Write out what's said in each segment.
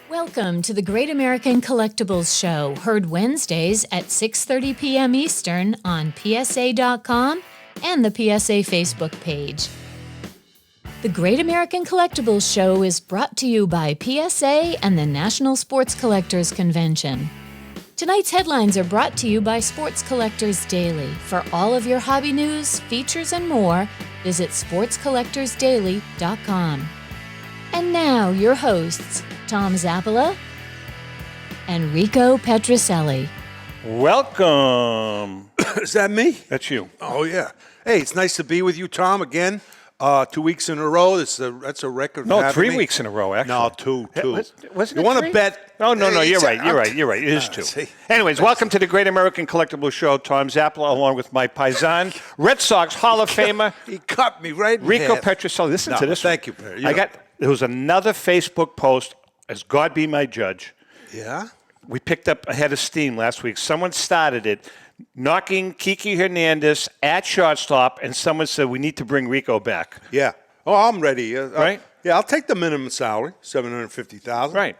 Welcome to the Great American Collectibles Show, heard Wednesdays at 6:30 p.m. Eastern on PSA.com and the PSA Facebook page. The Great American Collectibles Show is brought to you by PSA and the National Sports Collectors Convention. Tonight's headlines are brought to you by Sports Collectors Daily. For all of your hobby news, features, and more, visit sportscollectorsdaily.com. And now, your hosts, Tom Zappala and Rico Petrocelli. Welcome. Is that me? That's you. Oh, yeah. Hey, it's nice to be with you, Tom, again. 2 weeks in a row. That's a record. No, 3 weeks in a row, actually. No, two. Wasn't you it want three? to bet? No, you're right. It is two. See? Anyways, welcome to the Great American Collectibles Show. Tom Zappala, along with my paisan, Red Sox Hall of Famer. He cut me right in Rico half. Petrocelli. Listen to this Thank one. you, Perry. There was another Facebook post, as God be my judge. Yeah? We picked up a head of steam last week. Someone started it, knocking Kiki Hernandez at shortstop, and someone said, we need to bring Rico back. Yeah. Oh, I'm ready. Right? Yeah, I'll take the minimum salary, $750,000. Right.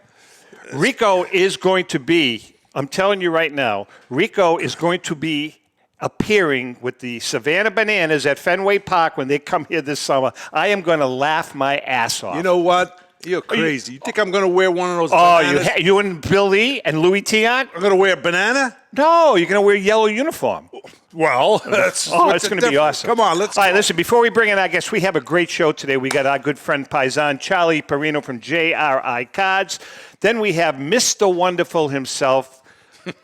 Rico is going to be, I'm telling you right now, Rico is going to be appearing with the Savannah Bananas at Fenway Park when they come here this summer. I am going to laugh my ass off. You know what? You're crazy. You think I'm going to wear one of those Oh, bananas? you and Bill Lee and Louis Tiant? I'm going to wear a banana? No, you're going to wear a yellow uniform. Well, that's it's going to be awesome. Come on, let's All right, go. listen, before we bring in our guests, we have a great show today. We got our good friend Paisan, Charlie Parrino from JRI Cards. Then we have Mr. Wonderful himself,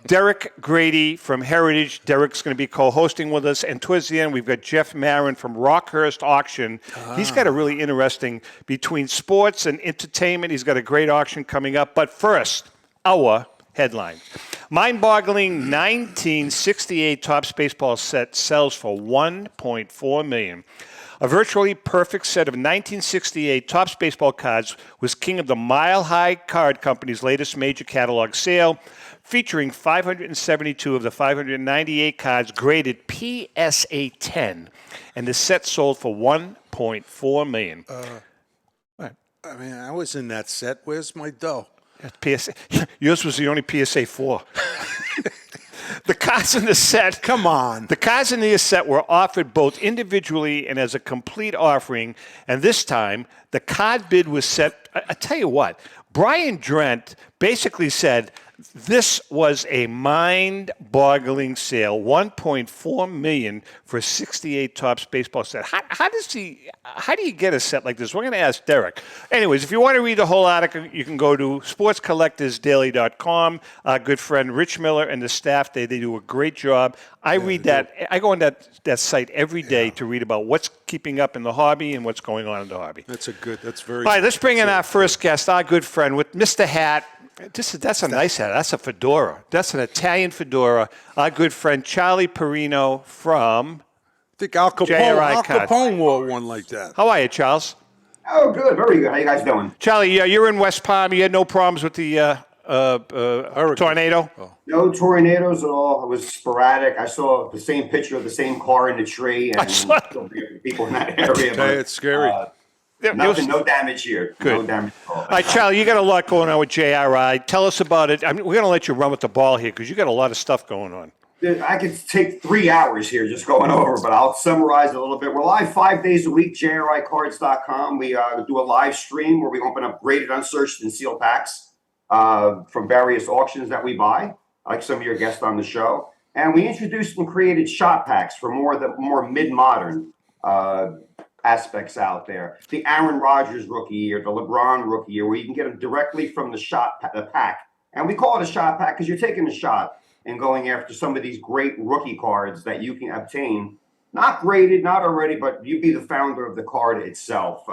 Derek Grady from Heritage. Derek's going to be co-hosting with us. And towards the end, we've got Jeff Marren from Rockhurst Auction. He's got a really interesting, between sports and entertainment, he's got a great auction coming up. But first, our headline. Mind-boggling 1968 Topps baseball set sells for $1.4 million. A virtually perfect set of 1968 Topps baseball cards was king of the Mile High Card Company's latest major catalog sale, featuring 572 of the 598 cards graded PSA 10, and the set sold for $1.4 million. I mean, I was in that set. Where's my dough? PSA. Yours was the only PSA 4. The cards in the set. Come on. The cards in the set were offered both individually and as a complete offering. And this time, the card bid was set. I tell you what, Brian Drent basically said this was a mind-boggling sale, $1.4 million for a 68 Topps baseball set. How do you get a set like this? We're going to ask Derek. Anyways, if you want to read the whole article, you can go to sportscollectorsdaily.com. Our good friend Rich Miller and the staff, they do a great job. I read that. I go on that site every day to read about what's keeping up in the hobby and what's going on in the hobby. That's very. All right, let's bring in our first guest, our good friend with Mr. Hat. That's a nice hat. That's a fedora. That's an Italian fedora. Our good friend Charlie Parrino from I think Al JRI Cards. Capone wore one like that. How are you, Charles? Oh, good. Very good. How you guys doing? Charlie, you're in West Palm. You had no problems with the tornado? Oh. No tornadoes at all. It was sporadic. I saw the same picture of the same car in the tree and people in that area. Hey, it's scary. No damage here. Good. No damage at all. All right, Charlie, you got a lot going on with JRI. Tell us about it. I mean, we're going to let you run with the ball here because you got a lot of stuff going on. I could take 3 hours here just going over, but I'll summarize it a little bit. We're live 5 days a week, JRICards.com. We do a live stream where we open up graded, unsearched, and sealed packs from various auctions that we buy, like some of your guests on the show. And we introduced and created shot packs for more mid-modern aspects out there. The Aaron Rodgers rookie year, the LeBron rookie year, where you can get them directly from the pack. And we call it a shot pack because you're taking a shot and going after some of these great rookie cards that you can obtain. Not graded, not already, but you be the founder of the card itself.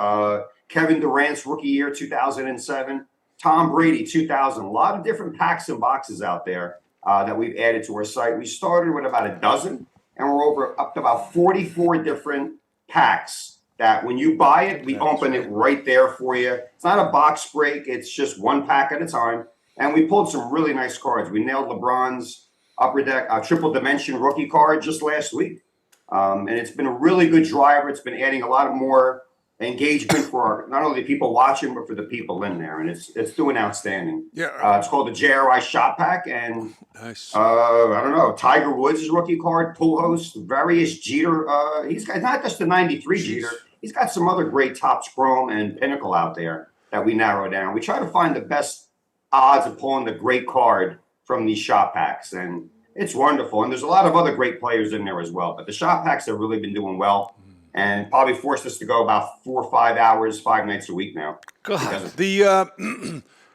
Kevin Durant's rookie year, 2007. Tom Brady, 2000. A lot of different packs and boxes out there that we've added to our site. We started with about a dozen, and we're up to about 44 different packs that when you buy it, we open it right there for you. It's not a box break. It's just one pack at a time. And we pulled some really nice cards. We nailed LeBron's Upper Deck triple dimension rookie card just last week. And it's been a really good driver. It's been adding a lot of more engagement for not only the people watching, but for the people in there. And it's doing outstanding. Yeah. It's called the JRI Shop Pack. And Nice. I don't know, Tiger Woods' rookie card, Pujols, various Jeter. He's got not just the 93 Jeter. He's got some other great Topps Chrome and Pinnacle out there that we narrow down. We try to find the best odds of pulling the great card from these shop packs. And it's wonderful. And there's a lot of other great players in there as well. But the shop packs have really been doing well and probably forced us to go about 4 or 5 hours, 5 nights a week now. God.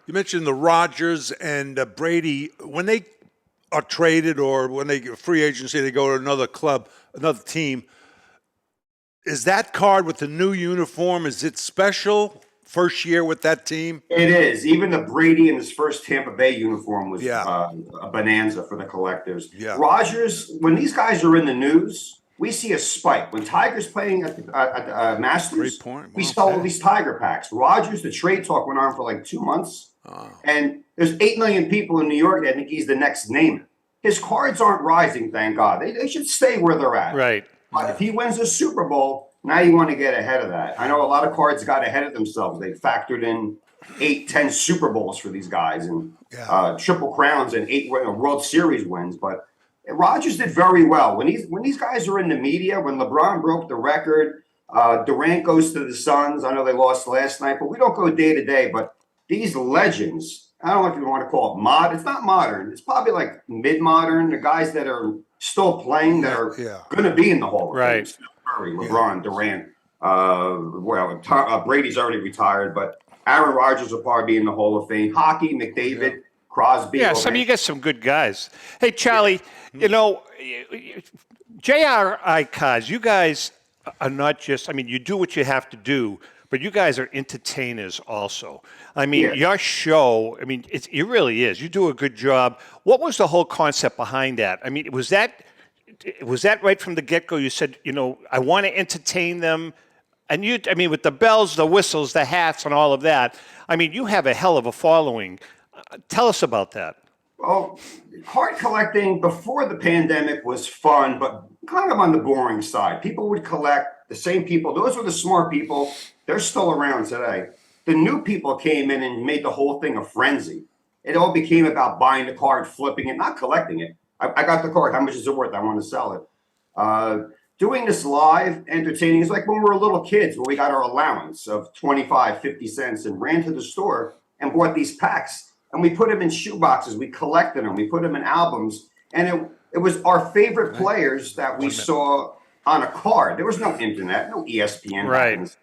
You mentioned the Rodgers and Brady. When they are traded or when they get free agency, they go to another club, another team. Is that card with the new uniform, is it special first year with that team? It is. Even the Brady in his first Tampa Bay uniform was a bonanza for the collectors. Yeah. Rodgers, when these guys are in the news, we see a spike. When Tiger's playing at the Masters, we sell all these Tiger packs. Rodgers, the trade talk went on for like 2 months. And there's 8 million people in New York that think he's the next name. His cards aren't rising, thank God. They should stay where they're at. Right. But if he wins a Super Bowl, now you want to get ahead of that. I know a lot of cards got ahead of themselves. They factored in 8, 10 Super Bowls for these guys and triple crowns and 8 World Series wins. But Rodgers did very well. When these guys are in the media, when LeBron broke the record, Durant goes to the Suns. I know they lost last night, but we don't go day to day. But these legends, I don't know if you want to call it it's not modern. It's probably like mid-modern. The guys that are still playing that are going to be in the Hall of Fame. Steph Curry, LeBron, Durant. Brady's already retired, but Aaron Rodgers will probably be in the Hall of Fame. Hockey, McDavid, Crosby. Yeah, you got some good guys. Hey, Charlie, you know, JRI Cards, you guys are not just, I mean, you do what you have to do, but you guys are entertainers also. I mean, your show, I mean, it really is. You do a good job. What was the whole concept behind that? I mean, was that right from the get-go? You said, you know, I want to entertain them. And I mean, with the bells, the whistles, the hats, and all of that, I mean, you have a hell of a following. Tell us about that. Well, card collecting before the pandemic was fun, but kind of on the boring side. People would collect, the same people. Those were the smart people. They're still around today. The new people came in and made the whole thing a frenzy. It all became about buying the card, flipping it, not collecting it. I got the card. How much is it worth? I want to sell it. Doing this live entertaining is like when we were little kids, where we got our allowance of 25, 50 cents and ran to the store and bought these packs. And we put them in shoe boxes. We collected them. We put them in albums. And it was our favorite players that we saw on a card. There was no internet, no ESPN. Right.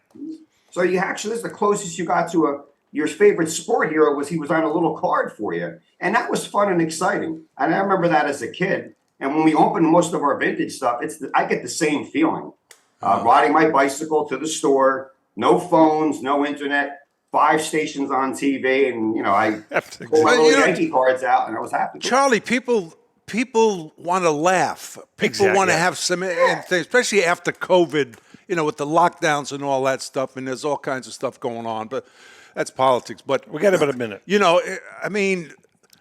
So you actually, this is the closest you got to your favorite sport hero was he was on a little card for you. And that was fun and exciting. And I remember that as a kid. And when we opened most of our vintage stuff, I get the same feeling. Riding my bicycle to the store, no phones, no internet, 5 stations on TV, and I pulled my little Yankee cards out, and I was happy. Charlie, people want to laugh. People want to have some things, especially after COVID. With the lockdowns and all that stuff, and there's all kinds of stuff going on. But that's politics. But we got about a minute. I mean,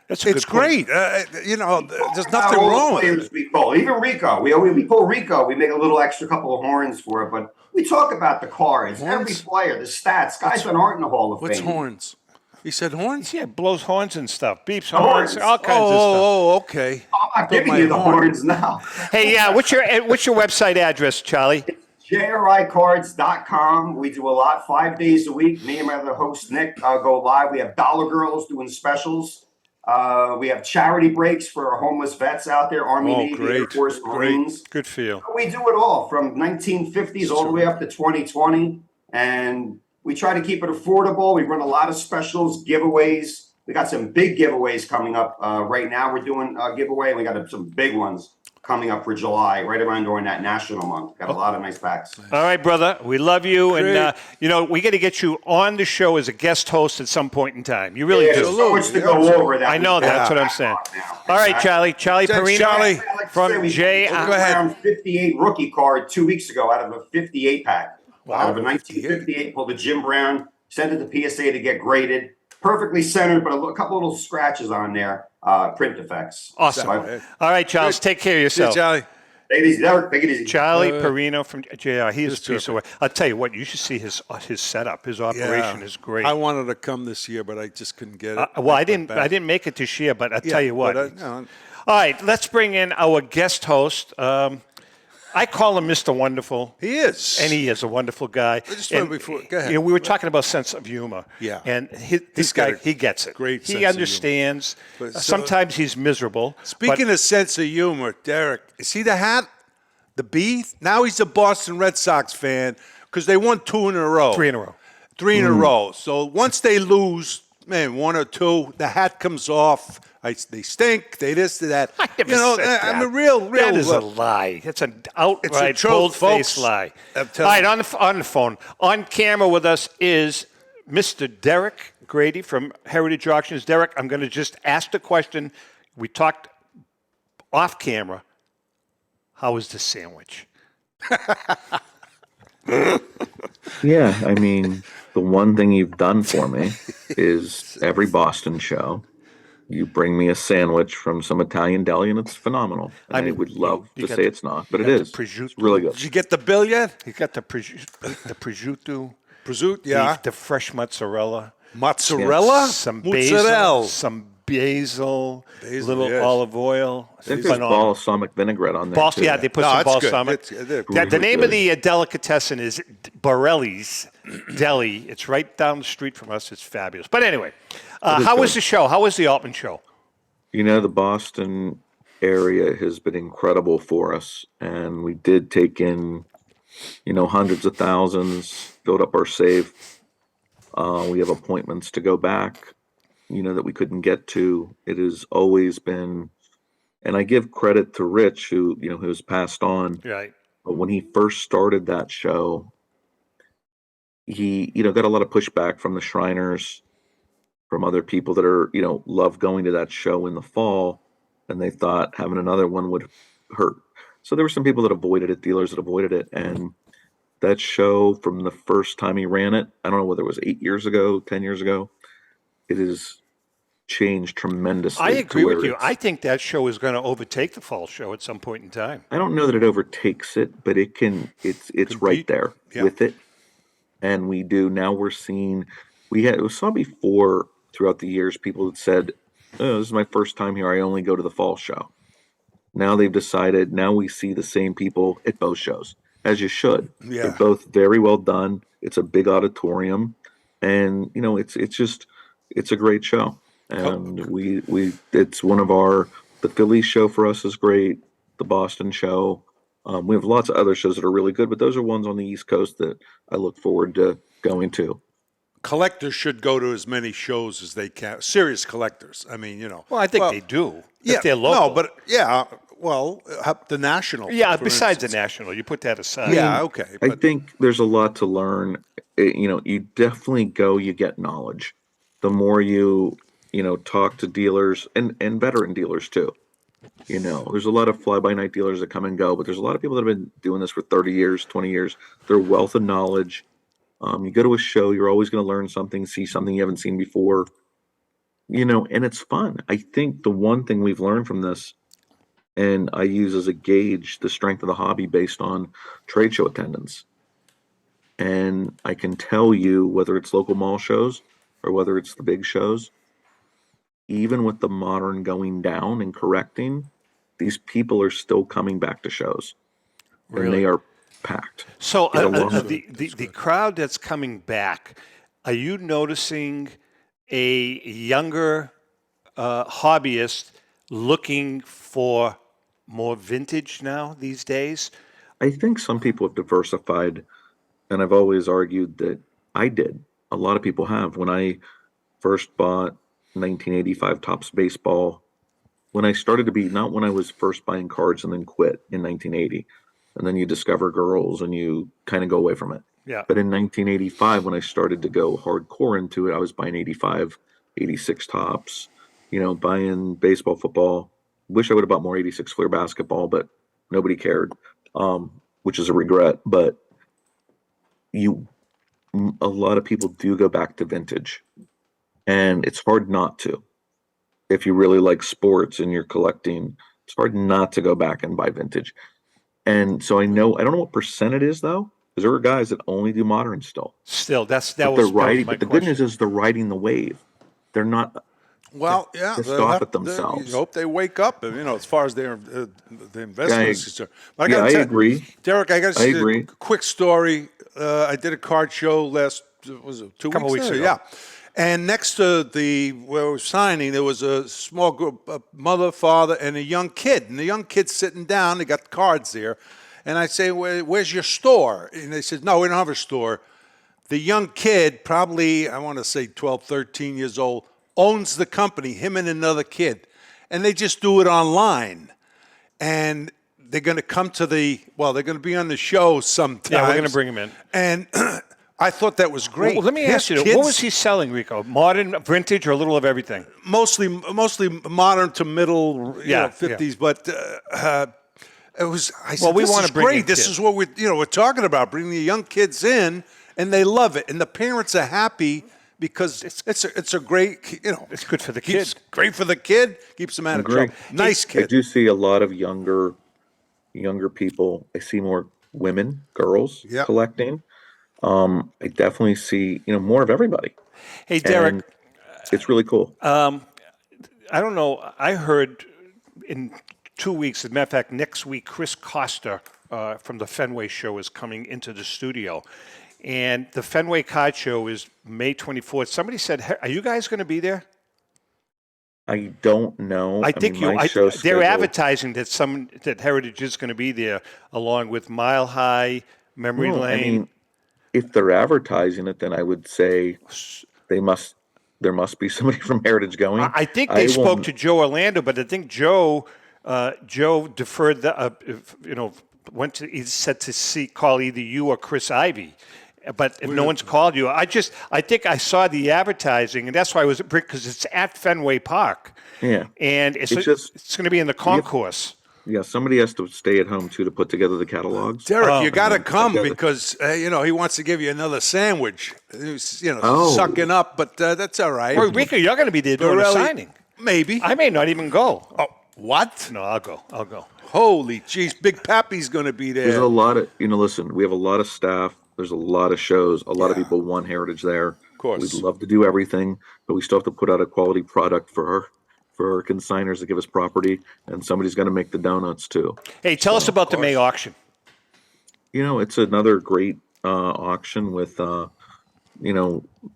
it's great. There's nothing wrong with it. We pull. Even Rico, we pull Rico. We make a little extra couple of horns for it, but we talk about the cards, every player, the stats, guys that aren't in the Hall of Fame. What's horns? He said horns? Yeah, blows horns and stuff, beeps horns, all kinds of stuff. Oh, okay. I'm not giving you the horns now. Hey, what's your website address, Charlie? JRICards.com. We do a lot, 5 days a week. Me and my other host, Nick, go live. We have Dollar Girls doing specials. We have charity breaks for our homeless vets out there, Army, Navy, Air Force, Marines. Good for you. We do it all from 1950s all the way up to 2020. And we try to keep it affordable. We run a lot of specials, giveaways. We got some big giveaways coming up right now. We're doing a giveaway. We got some big ones coming up for July, right around during that National Month. Got a lot of nice packs. All right, brother. We love you. Great. And, we got to get you on the show as a guest host at some point in time. You really do. There's so much to go over. I know. That's what I'm saying. All right, Charlie. Charlie Parrino from JRI. Go ahead. 58 rookie card 2 weeks ago out of a 58 pack. Wow. Out of a 1958, pulled a Jim Brown, sent it to PSA to get graded. Perfectly centered, but a couple little scratches on there. Print defects. Awesome. All right, Charles. Take care of yourself. Charlie. Take it easy, Derek. Take it easy. Charlie Parrino from JR. He is a piece of terrific. work. I'll tell you what, you should see his setup. His operation is great. I wanted to come this year, but I just couldn't get it. Well, I didn't make it this year, but I'll tell you what. but, no. All right, let's bring in our guest host. I call him Mr. Wonderful. He is. And he is a wonderful guy. Just And, before, go ahead. You know, we were talking about sense of humor. Yeah. And this got guy, a he gets it. great sense He of humor. understands. But so- Sometimes he's miserable. Speaking of sense of humor, Derek, see the hat? The B? Now he's a Boston Red Sox fan because they won 2 in a row. 3 in a row. 3 in a row. So once they lose, man, 1 or 2, the hat comes off. They stink. They this, they that. I never said that. I'm a real. That is a lie. It's an outright, truth, bold-faced folks. lie. I'm All telling right, on the phone, on camera with us is Mr. Derek Grady from Heritage Auctions. Derek, I'm going to just ask the question. We talked off camera. How was the sandwich? Yeah, I mean, the one thing you've done for me is every Boston show, you bring me a sandwich from some Italian deli, and it's phenomenal. And I mean, would love you to got say the- it's not, but you it got is. the It's prosciutto. really good. Did you get the bill yet? You got the prosciutto, Prosciutto, yeah. the fresh mozzarella, Mozzarella? some Mozzarella. basil, some basil, Basil, little yes. olive oil. I think there's Phenomenal. balsamic vinaigrette on there, too. Yeah, they put No, some it's good. balsamic. They're The really name of good. the delicatessen is Borelli's Deli. It's right down the street from us. It's fabulous. But anyway, is how was good. the show? How was the Altman show? You know, the Boston area has been incredible for us, and we did take in, hundreds of thousands, filled up our safe. We have appointments to go back, that we couldn't get to. It has always been, and I give credit to Rich, who's passed on. Right. But when he first started that show, he, got a lot of pushback from the Shriners, from other people that are, love going to that show in the fall, and they thought having another one would hurt. So there were some people that avoided it, dealers that avoided it, and that show from the first time he ran it, I don't know whether it was 8 years ago, 10 years ago, it has changed tremendously. I to agree with where you. it's- I think that show is going to overtake the fall show at some point in time. I don't know that it overtakes it, but it can. It's right Compete. there Yeah. with it, and we do now. We're seeing. We saw before throughout the years people had said, "Oh, this is my first time here. I only go to the fall show." Now they've decided. Now we see the same people at both shows, as you should. Yeah. They're both very well done. It's a big auditorium, and it's a great show. And it's one of the Philly show for us is great. The Boston show. We have lots of other shows that are really good, but those are ones on the East Coast that I look forward to going to. Collectors should go to as many shows as they can. Serious collectors. I mean, Well, I think they do. Yeah, If they're local. no, but the national. Yeah, for besides instance. the national, you put that aside. Yeah, okay. I But think there's a lot to learn. You definitely go, you get knowledge. The more you talk to dealers and veteran dealers too. There's a lot of fly-by-night dealers that come and go, but there's a lot of people that have been doing this for 30 years, 20 years. They're a wealth of knowledge. You go to a show, you're always going to learn something, see something you haven't seen before, and it's fun. I think the one thing we've learned from this, and I use as a gauge the strength of the hobby based on trade show attendance. And I can tell you whether it's local mall shows or whether it's the big shows, even with the modern going down and correcting, these people are still coming back to shows. And Really? they are packed. So Get along. the crowd that's coming back, are you noticing a younger hobbyist looking for more vintage now these days? I think some people have diversified, and I've always argued that I did. A lot of people have. When I first bought 1985 Topps baseball, when I started to be, not when I was first buying cards and then quit in 1980, and then you discover girls and you kind of go away from it. Yeah. But in 1985, when I started to go hardcore into it, I was buying 85, 86 Topps, buying baseball, football. Wish I would have bought more 86 Fleer basketball, but nobody cared, which is a regret. But a lot of people do go back to vintage, and it's hard not to. If you really like sports and you're collecting, it's hard not to go back and buy vintage. And so I don't know what percent it is though, because there are guys that only do modern still. Still, that But was riding, my but the question. good news is they're riding the wave. They're not Well, yeah, pissed they'll off have- at themselves. You hope they wake up, as far as their the investment is concerned. But I gotta agree. Derek. I got I a agree. quick story. I did a card show last was it 2 Couple weeks weeks ago. Yeah, and next to where we were signing, there was a small group, a mother, father, and a young kid. And the young kid's sitting down. They got cards there, and I say, "Where's your store?" And they said, "No, we don't have a store." The young kid, probably, I want to say 12, 13 years old, owns the company, him and another kid. And they just do it online. And they're going to come to they're going to be on the show sometime. Yeah, we're going to bring him in. And I thought that was great. Well, let me ask you, what was he selling, Rico? Modern, vintage, or a little of everything? Mostly modern to middle, 50s. But it was, I said, we this wanna is bring in great. This kids. is what we're talking about, bringing the young kids in, and they love it. And the parents are happy because it's a great, It's good for the keeps- kid. Great for the kid, keeps them out of Agree. trouble. Nice I kid. do see a lot of younger people. I see more women, girls Yeah. collecting. I definitely see, more of everybody. Hey, Derek, And it's really cool. I don't know. I heard in 2 weeks, as a matter of fact, next week, Chris Costa from the Fenway Show is coming into the studio. And the Fenway Card Show is May 24th. Somebody said, are you guys going to be there? I don't know. I think mean, my show's they're scheduled- advertising that Heritage is going to be there, along with Mile High, Memory Well, Lane. I mean, if they're advertising it, then I would say there must be somebody from Heritage going. I think they spoke won't- to Joe Orlando, but I think Joe deferred he said to call either you or Chris Ivy. But if no one's called you, I think I saw the advertising, and that's why I was because it's at Fenway Park. Yeah. And it's going to be in the concourse. Yeah, somebody has to stay at home too to put together the catalogs. Derek, you got to come gotta- because he wants to give you another sandwich. He's, Oh. sucking up, but that's all right. Well, Rico, you're going to be there doing a Borelli- signing. Maybe. I may not even go. Oh, what? No, I'll go. Holy jeez, Big Pappy's going to be there. There's a lot of listen, we have a lot of staff. There's a lot of shows. A lot of people want Heritage there. Of course. We'd love to do everything, but we still have to put out a quality product for our consigners to give us property, and somebody's got to make the donuts too. Hey, tell us about the May auction. It's another great auction with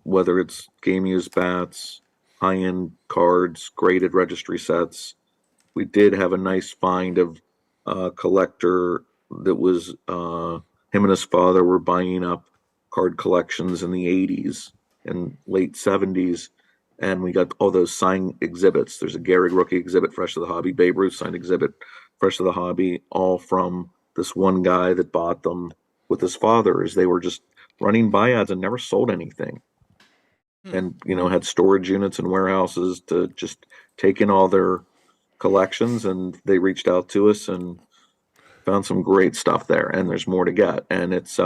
whether it's game used bats, high-end cards, graded registry sets. We did have a nice find of a collector that was him and his father were buying up card collections in the 80s and late 70s, and we got all those signed exhibits. There's a Gehrig rookie exhibit, fresh to the hobby, Babe Ruth signed exhibit, fresh to the hobby, all from this one guy that bought them with his father as they were just running buyouts and never sold anything. And had storage units and warehouses to just take in all their collections, and they reached out to us and found some great stuff there, and there's more to get. And it's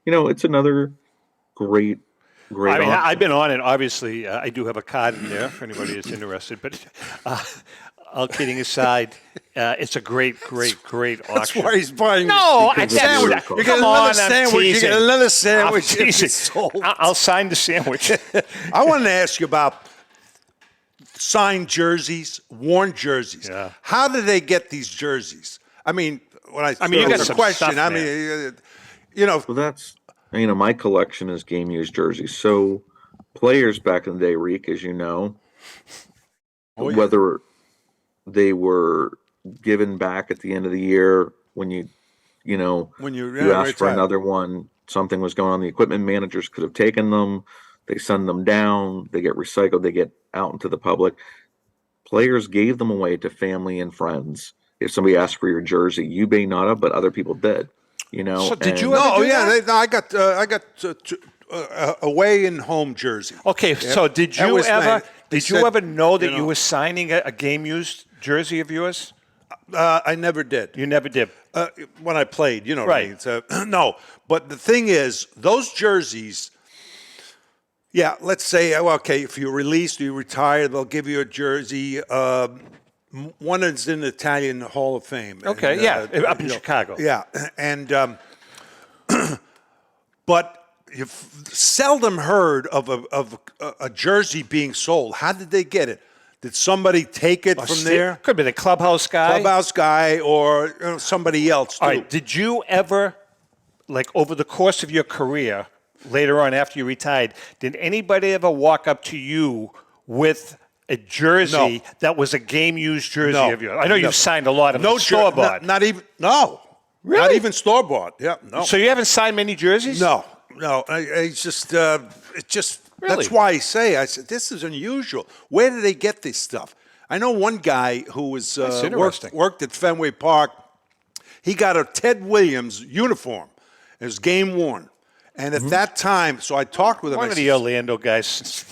it's another great I mean, auction. I've been on it. Obviously, I do have a card in there for anybody that's interested. But all kidding aside, it's a great auction. That's why he's buying. No, Because I of sandwich. your You card. get Come another on, I'm sandwich. You teasing. get another I'm sandwich. if teasing. it's sold. I'll sign the sandwich. I wanted to ask you about signed jerseys, worn jerseys. Yeah. How do they get these jerseys? I mean, when I mean, you got the some question. stuff, I mean, you know, Well, that's my collection is game used jerseys. So players back in the day, Reek, as you know, Oh, yeah. whether they were given back at the end of the year when you when you asked for another one, something was going on. The equipment managers could have taken them. They send them down. They get recycled. They get out into the public. Players gave them away to family and friends. If somebody asked for your jersey, you may not have, but other people did. So did you and- ever No, do yeah, that? I got away and home jersey. Okay, so did That you was ever nice. They did you said, ever know that you you know- were signing a game used jersey of yours? I never did. You never did. When I played, you know what I Right. mean? So, no, but the thing is, those jerseys, yeah, let's say, okay, if you released, you retire, they'll give you a jersey. One is in the Italian Hall of Fame. Okay, And, up in Chicago. Yeah, and but you've seldom heard of a jersey being sold. How did they get it? Did somebody take it from there? Could be the clubhouse guy. Or somebody else, too. All right, did you ever, like over the course of your career, later on after you retired, did anybody ever walk up to you with a jersey that was a game-used jersey of yours? I know you've signed a lot of them. Store-bought. Not even, no. Really? Not even store-bought. Yeah, no. So you haven't signed many jerseys? No. It's just, Really? That's why I said, this is unusual. Where do they get this stuff? I know one guy who was worked at Fenway Park. He got a Ted Williams uniform. It was game worn. And at that time, so I talked with him. One of the Orlando guys.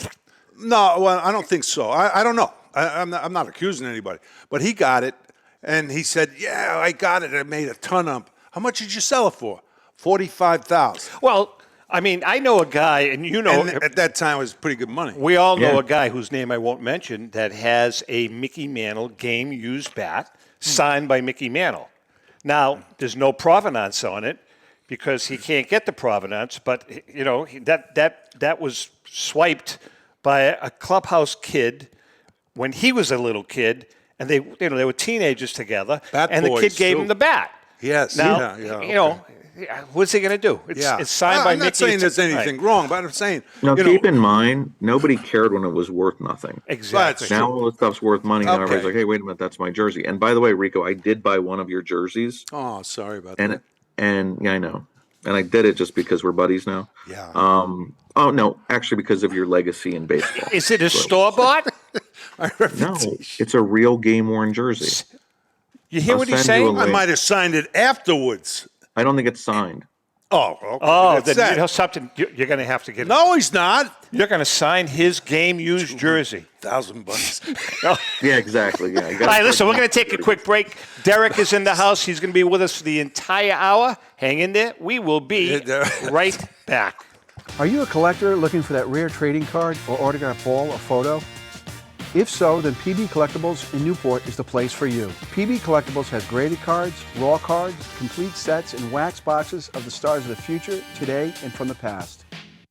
No, well, I don't think so. I don't know. I'm not accusing anybody. But he got it, and he said, yeah, I got it. I made a ton of them. How much did you sell it for? $45,000. Well, I mean, I know a guy, and you know. And at that time, it was pretty good money. We all know a guy whose name I won't mention that has a Mickey Mantle game-used bat signed by Mickey Mantle. Now, there's no provenance on it because he can't get the provenance, but, you know, that was swiped by a clubhouse kid when he was a little kid, and they were teenagers together, and the kid gave him the bat. Yes. Now, you know, what's he going to do? It's signed by Mickey. I'm not saying there's anything wrong, but I'm saying... Now, keep in mind, nobody cared when it was worth nothing. Exactly. Now all the stuff's worth money, and everybody's like, hey, wait a minute, that's my jersey. And by the way, Rico, I did buy one of your jerseys. Oh, sorry about that. And yeah, I know. And I did it just because we're buddies now. Yeah. Oh, no, actually because of your legacy in baseball. Is it a store-bought? No, it's a real game-worn jersey. You hear what he's saying? I might have signed it afterwards. I don't think it's signed. Oh, okay. Oh, then you know something. You're going to have to get. No, he's not. You're going to sign his game-used jersey. $1,000. Yeah, exactly. Yeah. All right, listen. We're going to take a quick break. Derek is in the house. He's going to be with us for the entire hour. Hang in there. We will be right back. Are you a collector looking for that rare trading card or autograph ball or photo? If so, then PB Collectibles in Newport is the place for you. PB Collectibles has graded cards, raw cards, complete sets, and wax boxes of the stars of the future, today, and from the past.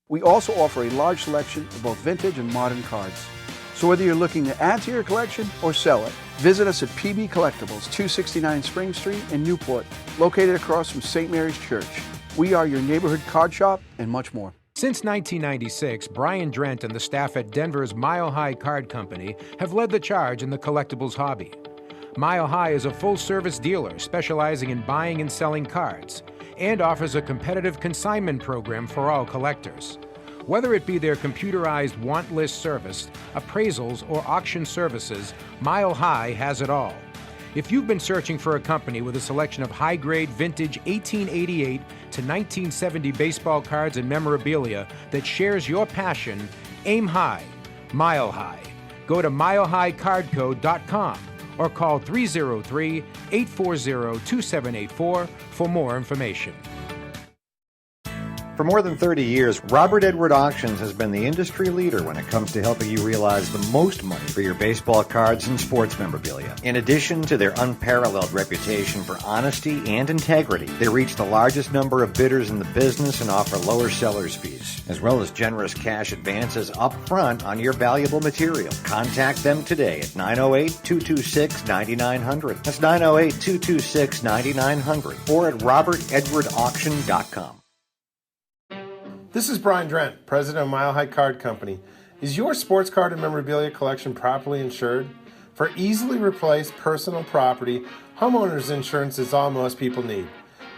We also offer a large selection of both vintage and modern cards. So whether you're looking to add to your collection or sell it, visit us at PB Collectibles, 269 Spring Street in Newport, located across from St. Mary's Church. We are your neighborhood card shop and much more. Since 1996, Brian Drent and the staff at Denver's Mile High Card Company have led the charge in the collectibles hobby. Mile High is a full-service dealer specializing in buying and selling cards and offers a competitive consignment program for all collectors. Whether it be their computerized want list service, appraisals, or auction services, Mile High has it all. If you've been searching for a company with a selection of high-grade vintage 1888 to 1970 baseball cards and memorabilia that shares your passion, aim high, mile high. Go to milehighcardco.com or call 303-840-2784 for more information. For more than 30 years, Robert Edward Auctions has been the industry leader when it comes to helping you realize the most money for your baseball cards and sports memorabilia. In addition to their unparalleled reputation for honesty and integrity, they reach the largest number of bidders in the business and offer lower sellers' fees, as well as generous cash advances up front on your valuable material. Contact them today at 908-226-9900. That's 908-226-9900 or at robertedwardauction.com. This is Brian Drent, president of Mile High Card Company. Is your sports card and memorabilia collection properly insured? For easily replaced personal property, homeowners insurance is all most people need.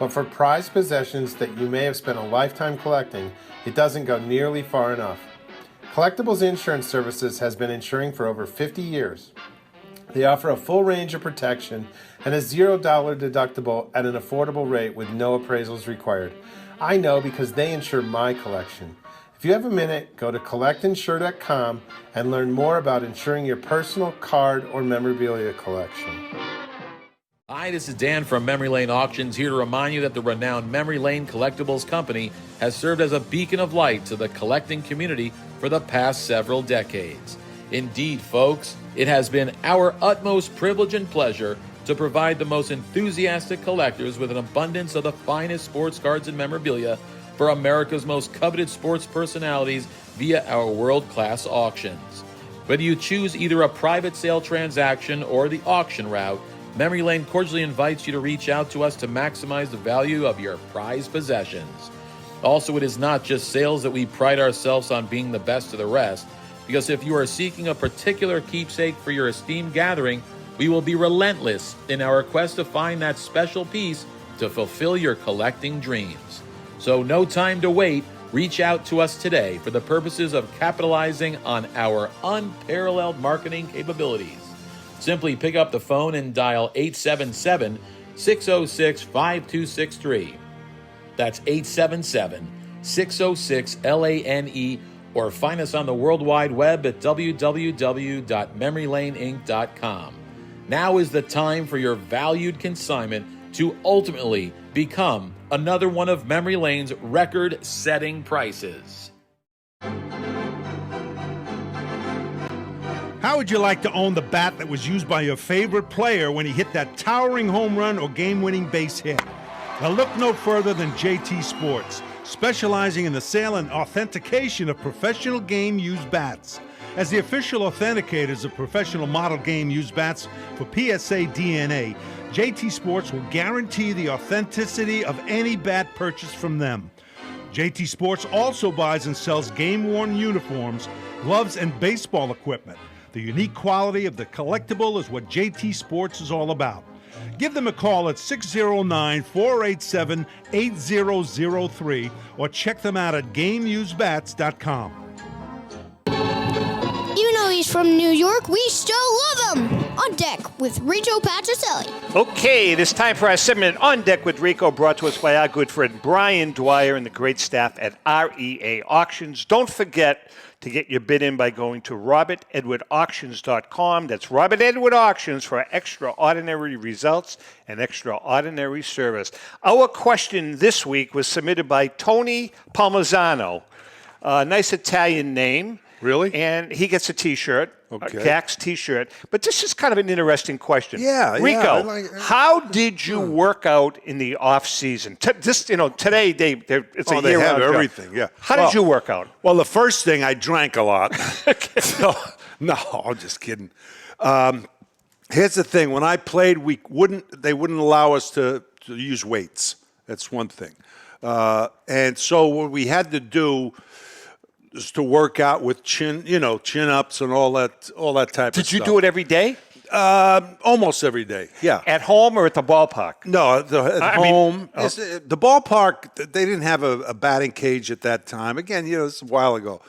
But for prized possessions that you may have spent a lifetime collecting, it doesn't go nearly far enough. Collectables Insurance Services has been insuring for over 50 years. They offer a full range of protection and a $0 deductible at an affordable rate with no appraisals required. I know because they insure my collection. If you have a minute, go to collectinsure.com and learn more about insuring your personal card or memorabilia collection. Hi, this is Dan from Memory Lane Auctions, here to remind you that the renowned Memory Lane Collectibles Company has served as a beacon of light to the collecting community for the past several decades. Indeed, folks, it has been our utmost privilege and pleasure to provide the most enthusiastic collectors with an abundance of the finest sports cards and memorabilia for America's most coveted sports personalities via our world-class auctions. Whether you choose either a private sale transaction or the auction route, Memory Lane cordially invites you to reach out to us to maximize the value of your prized possessions. Also, it is not just sales that we pride ourselves on being the best of the rest, because if you are seeking a particular keepsake for your esteemed gathering, we will be relentless in our quest to find that special piece to fulfill your collecting dreams. So no time to wait. Reach out to us today for the purposes of capitalizing on our unparalleled marketing capabilities. Simply pick up the phone and dial 877-606-5263. That's 877-606-LANE, or find us on the World Wide Web at www.memorylaneinc.com. Now is the time for your valued consignment to ultimately become another one of Memory Lane's record-setting prices. How would you like to own the bat that was used by your favorite player when he hit that towering home run or game-winning base hit? Now look no further than JT Sports, specializing in the sale and authentication of professional game-used bats. As the official authenticators of professional model game-used bats for PSA DNA, JT Sports will guarantee the authenticity of any bat purchased from them. JT Sports also buys and sells game-worn uniforms, gloves, and baseball equipment. The unique quality of the collectible is what JT Sports is all about. Give them a call at 609-487-8003 or check them out at GameUseBats.com. Even though he's from New York, we still love him! On Deck with Rico Petrocelli. Okay, it is time for our segment On Deck with Rico, brought to us by our good friend Brian Dwyer and the great staff at REA Auctions. Don't forget to get your bid in by going to RobertEdwardAuctions.com. That's Robert Edward Auctions for extraordinary results and extraordinary service. Our question this week was submitted by Tony Palmazzano. Nice Italian name. Really? And he gets a T-shirt, Okay. a Cax T-shirt. But this is kind of an interesting question. Yeah, Rico, how did you work out in the off season? Today it's a they year-round have job. everything. Yeah. How did you work out? Well, the first thing, I drank a lot. No, I'm just kidding. Here's the thing: when I played, they wouldn't allow us to use weights. That's one thing. And so what we had to do is to work out with chin ups and all that type of stuff. Did you do it every day? Almost every day, yeah. At home or at the ballpark? No, at home. The ballpark, they didn't have a batting cage at that time. Again, it's a while ago.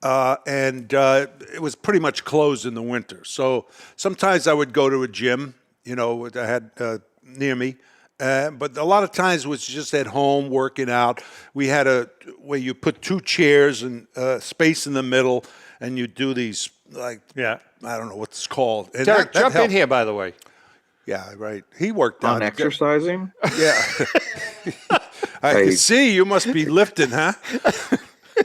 And it was pretty much closed in the winter. So sometimes I would go to a gym, I had near me. But a lot of times it was just at home working out. We had where you put two chairs and space in the middle, and you do these I don't know what it's called. And Derek, that jump helped. in here, by the way. Yeah, right. He worked out. On exercising? Yeah. I can see you must be lifting, huh?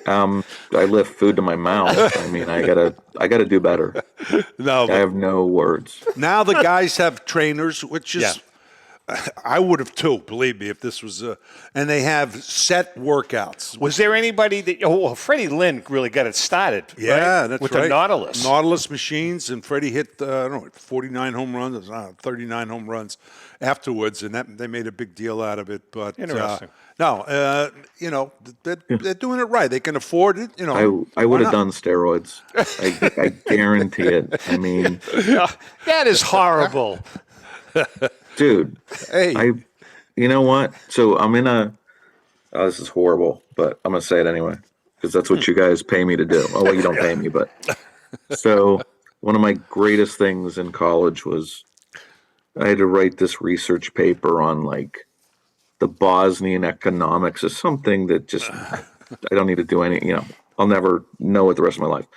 I lift food to my mouth. I mean, I gotta do better. No, I have no words. Now the guys have trainers, which is I would have too, believe me, if this was and they have set workouts. Was there anybody that Freddie Lynn really got it started? Yeah, right? that's with right. the Nautilus machines, and Freddie hit 49 home runs, 39 home runs afterwards, and they made a big deal out of it. But interesting. They're doing it right. They can afford it. I would have done steroids. I guarantee it. I mean, that is horrible. Dude, hey, you know what? So I'm in this is horrible, but I'm going to say it anyway, because that's what you guys pay me to do. Oh, well, you don't pay me, but. So one of my greatest things in college was I had to write this research paper on the Bosnian economics or something that just, I don't need to do any, I'll never know it the rest of my life.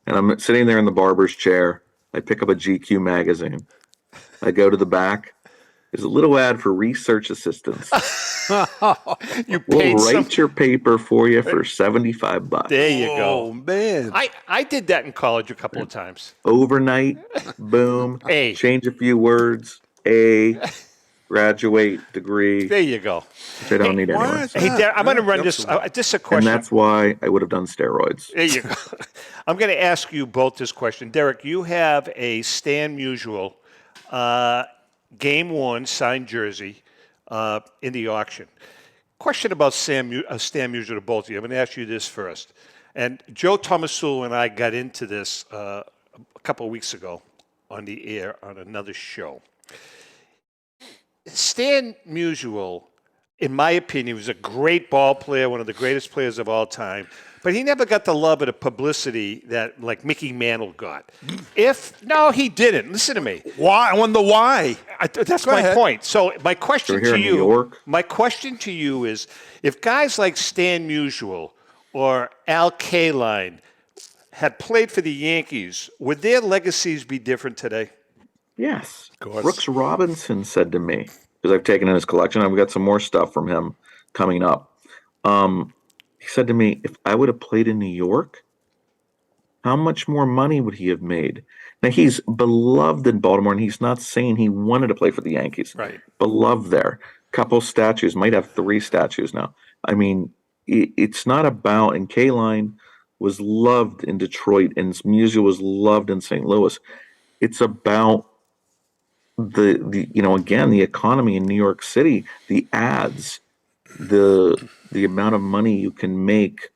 And I'm sitting there in the barber's chair. I pick up a GQ magazine. I go to the back. There's a little ad for research assistants. You We'll paid write your paper for you for $75. There you go. Oh, man. I did that in college a couple of times. Overnight, boom, A. change a few words, A, graduate, degree. There you go. Which I don't need anyway. Hey, Derek, I'm going to run this. This is a question. And that's why I would have done steroids. There you go. I'm going to ask you both this question. Derek, you have a Stan Musial Game 1 signed jersey in the auction. Question about Stan Musial to both of you. I'm going to ask you this first. And Joe Tomasul and I got into this a couple of weeks ago on the air on another show. Stan Musial, in my opinion, was a great ball player, one of the greatest players of all time. But he never got the love or the publicity that, like, Mickey Mantle got. No, he didn't. Listen to me. Why? I wonder why. That's Go my ahead. point. So my question We're here to in New you, York. my question to you is, if guys like Stan Musial or Al Kaline had played for the Yankees, would their legacies be different today? Yes. Of course. Brooks Robinson said to me, because I've taken in his collection, I've got some more stuff from him coming up. He said to me, if I would have played in New York, how much more money would he have made? Now, he's beloved in Baltimore, and he's not saying he wanted to play for the Yankees. Right. Beloved there. Couple statues, might have 3 statues now. I mean, it's not about, and Kaline was loved in Detroit, and Musial was loved in St. Louis. It's about the again, the economy in New York City, the ads, the amount of money you can make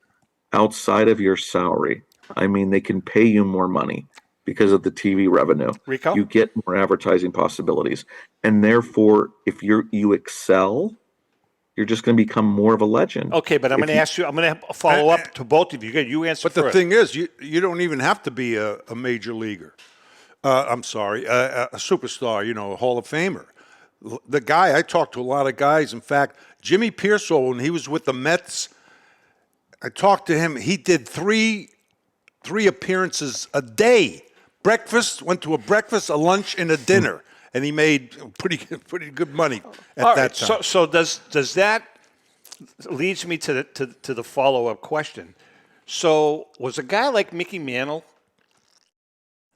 outside of your salary. I mean, they can pay you more money because of the TV revenue. Rico? You get more advertising possibilities. And therefore, if you excel, you're just going to become more of a legend. Okay, but I'm going to ask you, I'm going to follow up to both of you. You answer But first. the thing is, you don't even have to be a major leaguer. I'm sorry, a superstar, a Hall of Famer. The guy, I talked to a lot of guys. In fact, Jimmy Pearsall, when he was with the Mets, I talked to him. He did three appearances a day. Breakfast, went to a breakfast, a lunch, and a dinner. And he made pretty good money at that time. So does that leads me to the follow-up question. So was a guy like Mickey Mantle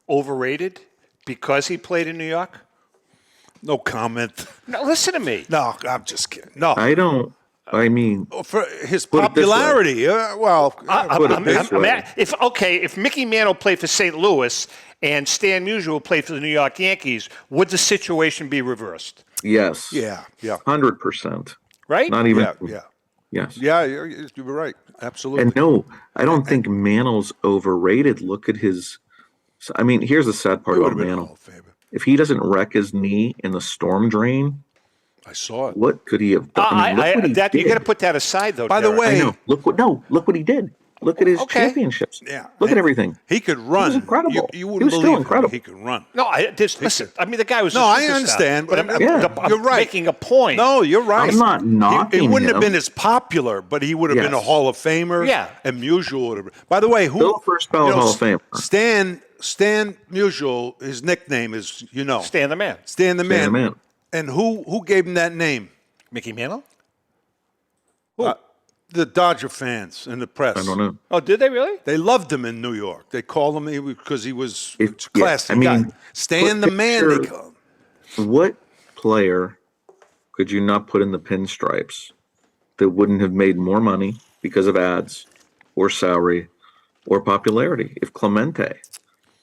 overrated because he played in New York? No comment. No, listen to me. No, I'm just kidding. No. I mean, for his put it this way. popularity, if Mickey Mantle played for St. Louis and Stan Musial played for the New York Yankees, would the situation be reversed? yes. Yeah. 100%. Right? Not even. Yeah. Yes. Yeah, you're right. Absolutely. And no, I don't think Mantle's overrated. Look at his. I mean, here's the sad part He about would've been a Hall Mantle. of Famer. If he doesn't wreck his knee in the storm drain, I saw it. what could he have done? I mean, look what he you got to did. put that aside, though. By the Derek. way, I know. Look what he did. Look at his championships. Yeah. Look at everything. He could run. He was incredible. You he wouldn't was still believe incredible. he could run. No, listen. I mean, the guy was. No, a I superstar. understand, but I'm you're right. Making a point. No, you're right. I'm not knocking He wouldn't him. have been as popular, but he would have been a Yes. Hall of Famer. Yeah. And Musial would have been. By the way, Still first ballot Hall of Famer. Stan Musial, his nickname is, Stan the Man. Stan the Man. Stan the Man. And who gave him that name? Mickey Mantle? The Dodger fans and the press. I don't know. Oh, did they really? They loved him in New York. They called him because he was a Yeah, classy I mean, guy. Stan the Man, they call him. What player could you not put in the pinstripes that wouldn't have made more money because of ads or salary or popularity if Clemente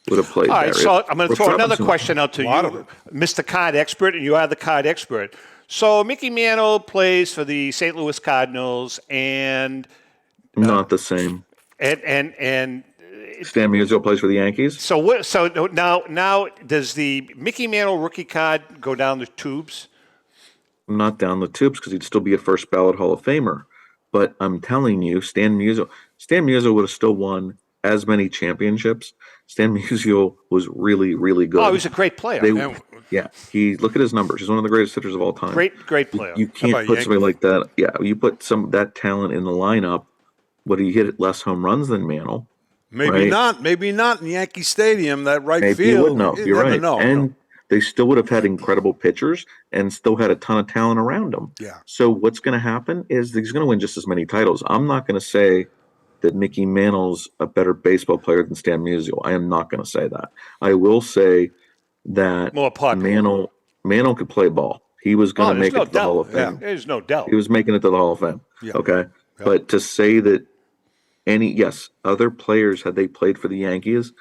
would have played All right, there? so If I'm going to Brooks throw another Robinson- question out to lot of you, it. Mr. Card Expert, and you are the card expert. So Mickey Mantle plays for the St. Louis Cardinals, and Not the same. Stan Stan Musial plays for the Yankees. So what? So now does the Mickey Mantle rookie card go down the tubes? Not down the tubes because he'd still be a first ballot Hall of Famer. But I'm telling you, Stan Musial would have still won as many championships. Stan Musial was really, really good. Oh, he was a great player. Look at his numbers. He's one of the greatest hitters of all time. Great player. You can't about put somebody like that. Yeah, you put that talent in the lineup. Would he hit less home runs than Mantle? Maybe Right. not. Maybe not in Yankee Stadium, that right Maybe field. you would know. You You're never right. know. And they still would have had incredible pitchers and still had a ton of talent around them. Yeah. So what's going to happen is he's going to win just as many titles. I'm not going to say that Mickey Mantle's a better baseball player than Stan Musial. I am not going to say that. I will say that More popular. Mantle could play ball. He was going to make it to the Hall of Fame. There's no doubt. He was making it to the Hall of Fame. Yeah. Okay. Yeah. But to say that other players, had they played for the Yankees,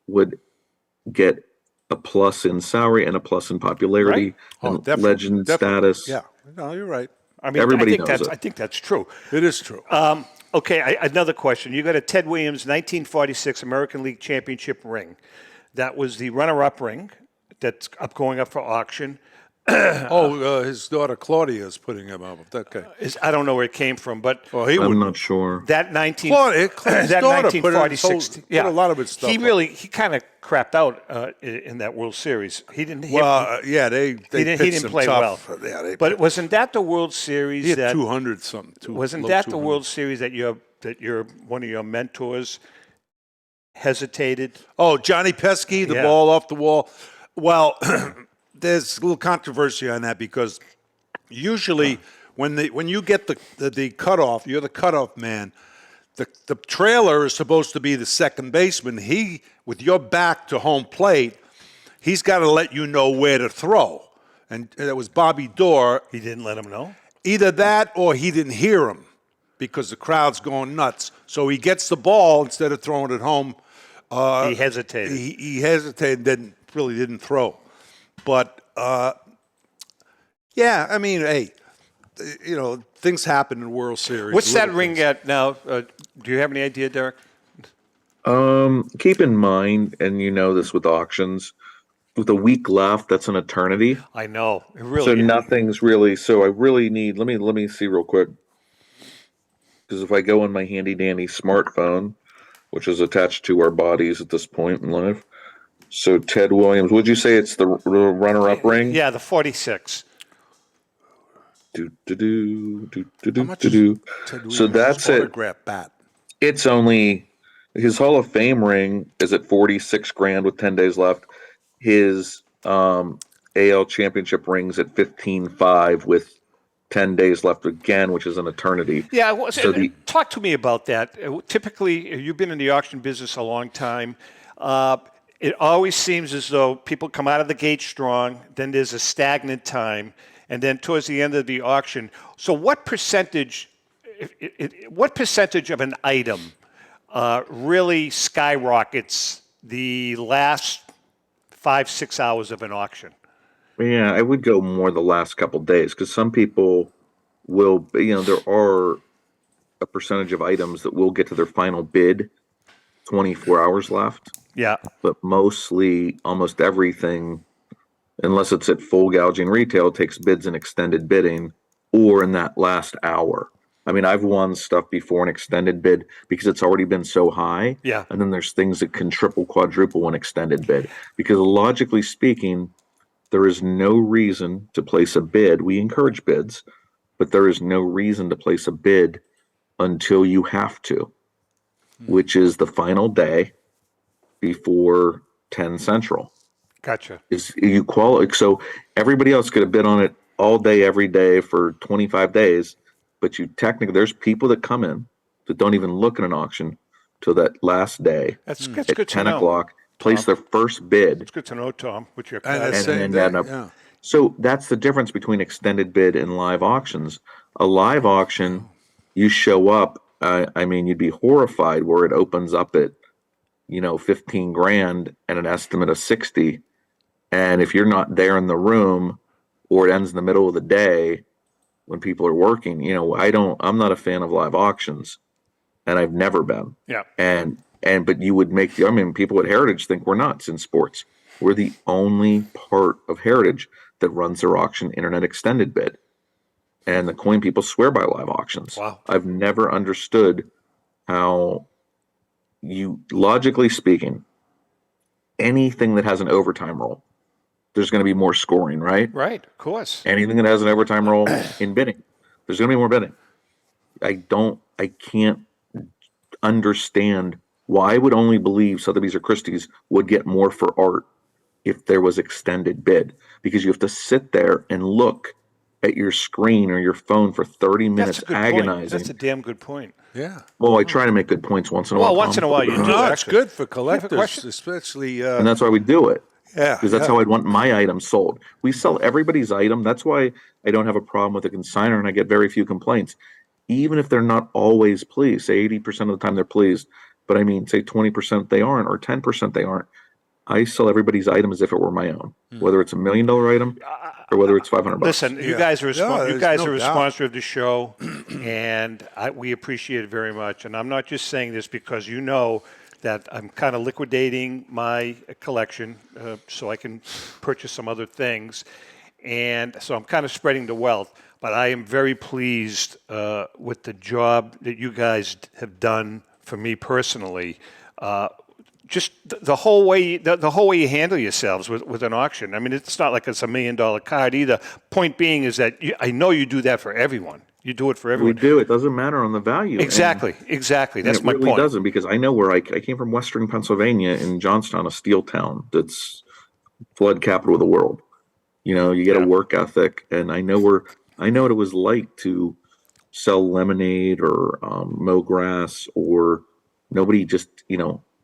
would get a plus in salary and a plus in popularity and legend status. Yeah. No, you're right. I mean, I think that's true. It is true. Okay, another question. You got a Ted Williams 1946 American League Championship ring. That was the runner-up ring that's going up for auction. His daughter Claudia is putting him up. Okay. I don't know where it came from, but I'm not sure. That 1946. Put a lot of its stuff. He kind of crapped out in that World Series. He didn't. They he didn't play tough. well. Yeah, but wasn't that the World Series? He had 200 something. Wasn't that the World Series that your one of your mentors hesitated? Oh, Johnny Pesky, the ball off the wall. Well. There's a little controversy on that because usually when you get the cutoff, you're the cutoff man. The trailer is supposed to be the second baseman. He, with your back to home plate, he's got to let you know where to throw. And that was Bobby Dorr. He didn't let him know? Either that or he didn't hear him because the crowd's going nuts. So he gets the ball instead of throwing it home. He hesitated. He hesitated and didn't throw. But, I mean, hey, things happen in World Series. What's that ring at now? Do you have any idea, Derek? Keep in mind, and you know this with auctions, with a week left, that's an eternity. I know. It really so is. Nothing's really, so I really need, let me see real quick. Because if I go on my handy-dandy smartphone, which is attached to our bodies at this point in life, so Ted Williams, would you say it's the runner-up ring? Yeah, the 46. So that's it. Bat? It's only his Hall of Fame ring is at $46,000 with 10 days left. His AL championship rings at $15,500 with 10 days left again, which is an eternity. Yeah. Talk to me about that. Typically, you've been in the auction business a long time. It always seems as though people come out of the gate strong, then there's a stagnant time, and then towards the end of the auction. So what percentage of an item really skyrockets the last 5-6 hours of an auction? Yeah, I would go more the last couple days because some people will, there are a percentage of items that will get to their final bid 24 hours left. Yeah. But mostly, almost everything, unless it's at full gouging retail, takes bids and extended bidding or in that last hour. I mean, I've won stuff before an extended bid because it's already been so high. Yeah. And then there's things that can triple, quadruple an extended bid. Because logically speaking, there is no reason to place a bid. We encourage bids, but there is no reason to place a bid until you have to, which is the final day before 10 Central. Gotcha. So everybody else could have bid on it all day, every day for 25 days, but there's people that come in that don't even look at an auction till that last day. That's at good 10 to know. o'clock, place their first bid. It's good to know, Tom, with your So that's the difference between extended bid and live auctions. A live auction, you show up, you'd be horrified where it opens up at, $15,000 and an estimate of 60. And if you're not there in the room or it ends in the middle of the day when people are working, I'm not a fan of live auctions and I've never been. Yeah. But you would people at Heritage think we're nuts in sports. We're the only part of Heritage that runs their auction internet extended bid. And the coin people swear by live auctions. Wow. I've never understood how logically speaking, anything that has an overtime roll, there's going to be more scoring, right? Right, of course. Anything that has an overtime roll in bidding, there's going to be more bidding. I can't understand why I would only believe Sotheby's or Christie's would get more for art if there was extended bid, because you have to sit there and look at your screen or your phone for 30 minutes agonizing. That's a damn good point. Yeah. Well, I try to make good points once in a while. Well, once in a while you do. No, it's good for You have a collectors, question? especially. And that's why we do it. Yeah. Because that's how I'd want my item sold. We sell everybody's item. That's why I don't have a problem with a consignor, and I get very few complaints. Even if they're not always pleased, say 80% of the time they're pleased, but I mean, say 20% they aren't, or 10% they aren't. I sell everybody's item as if it were my own, whether it's $1 million item or whether it's $500. Listen, you guys are a doubt. sponsor of the show, and we appreciate it very much. And I'm not just saying this because you know that I'm kind of liquidating my collection so I can purchase some other things. And so I'm kind of spreading the wealth. But I am very pleased with the job that you guys have done for me personally. Just the whole way you handle yourselves with an auction. I mean, it's not like it's $1 million card either. Point being is that I know you do that for everyone. You do it for everyone. We do. It doesn't matter on the value. Exactly. That's my point. It really doesn't, because I know where I came from, Western Pennsylvania, in Johnstown, a steel town that's flood capital of the world. You know, you get a work ethic, and I know what it was like to sell lemonade or mow grass, or nobody just,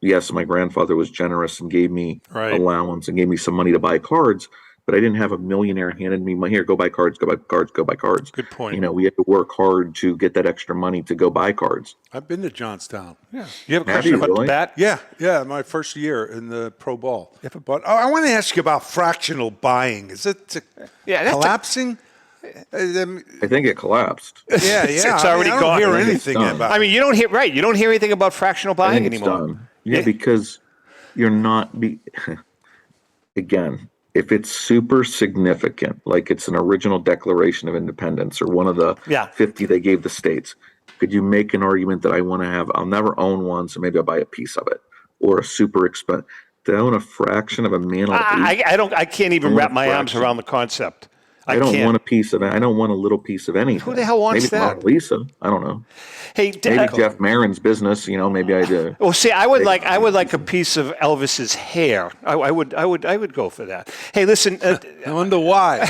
yes, my grandfather was generous and gave me allowance and gave me some money to buy cards, but I didn't have a millionaire handed me money. Here, go buy cards, go buy cards, go buy cards. Good point. We had to work hard to get that extra money to go buy cards. I've been to Johnstown. Yeah. You have a question about the bat? Yeah, my first year in the pro ball. But I want to ask you about fractional buying. Is it collapsing? I think it collapsed. Yeah. It's already gone. I don't hear anything about it. I mean, you don't hear anything about fractional buying anymore. Done. Yeah, because you're not again, if it's super significant, like it's an original Declaration of Independence or one of the 50 they gave the states, could you make an argument that I'll never own one, so maybe I'll buy a piece of it, or a super expensive, to own a fraction of a mantle? I can't even wrap my arms around the concept. I don't want a piece of it. I don't want a little piece of anything. Who the hell wants maybe that? Mona Lisa. I don't know. Hey, maybe Jeff Marren's business. Maybe I do. Well, see, I would like a piece of Elvis's hair. I would go for that. Hey, listen. I wonder why.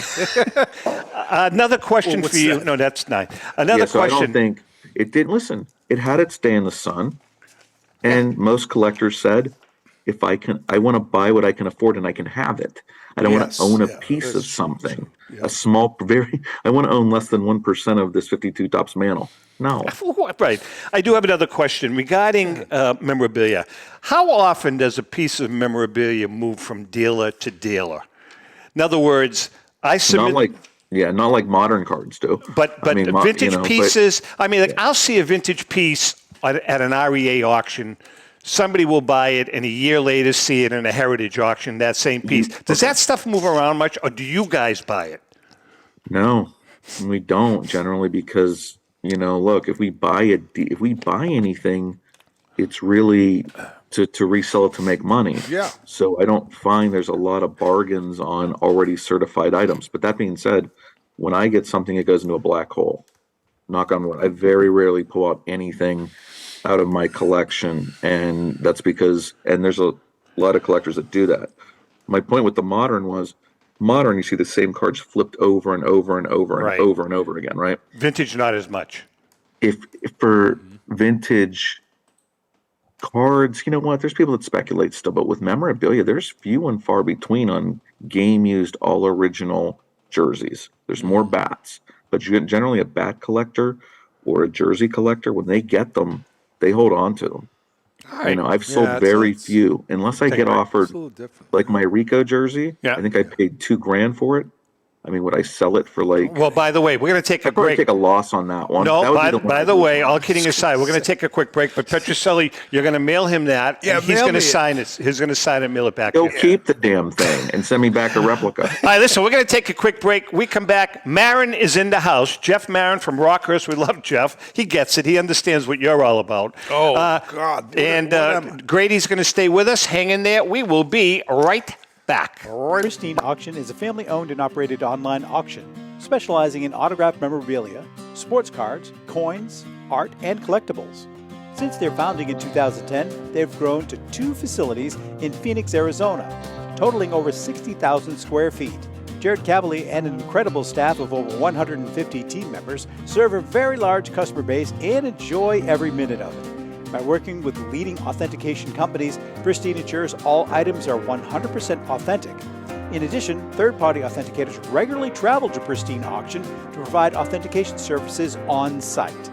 Another question for you. That? No, that's not. Another question. I don't think it did. Listen, it had its day in the sun, and most collectors said, if I want to buy what I can afford and I can have it. I don't want to own a piece of something. A small, I want to own less than 1% of this 52 tops mantle. No. Right. I do have another question regarding memorabilia. How often does a piece of memorabilia move from dealer to dealer? In other words, I submit... Not like modern cards do. But vintage pieces, I'll see a vintage piece at an REA auction. Somebody will buy it, and a year later see it in a heritage auction, that same piece. Does that stuff move around much, or do you guys buy it? No, we don't generally, because, look, if we buy anything, it's really to resell it to make money. Yeah. So I don't find there's a lot of bargains on already certified items. But that being said, when I get something, it goes into a black hole. Knock on wood. I very rarely pull out anything out of my collection, and that's because, and there's a lot of collectors that do that. My point with the modern was, you see the same cards flipped over and over and over and over and over again, right? Vintage, not as much. If for vintage cards, you know what? There's people that speculate still, but with memorabilia, there's few and far between on game-used, all-original jerseys. There's more bats, but you get generally a bat collector or a jersey collector, when they get them, they hold on to them. Right. I've sold very few, unless I get offered, like my Rico jersey. I think I paid $2,000 for it. Would I sell it for like? Well, by the way, we're going to take a break. Take a loss on that one. No, by the way, all kidding aside, we're going to take a quick break. But Petrocelli, you're going to mail him that, and he's going to sign it. He's going to sign it and mail it back. He'll keep the damn thing and send me back a replica. All right, listen, we're going to take a quick break. We come back. Marren is in the house. Jeff Marren from Rockhurst. We love Jeff. He gets it. He understands what you're all about. Oh, God. And Grady's going to stay with us. Hang in there. We will be right back. Christine Auction is a family-owned and operated online auction specializing in autographed memorabilia, sports cards, coins, art, and collectibles. Since their founding in 2010, they've grown to 2 facilities in Phoenix, Arizona, totaling over 60,000 square feet. Jared Cavalier and an incredible staff of over 150 team members serve a very large customer base and enjoy every minute of it. By working with leading authentication companies, Pristine ensures all items are 100% authentic. In addition, third-party authenticators regularly travel to Pristine Auction to provide authentication services on site.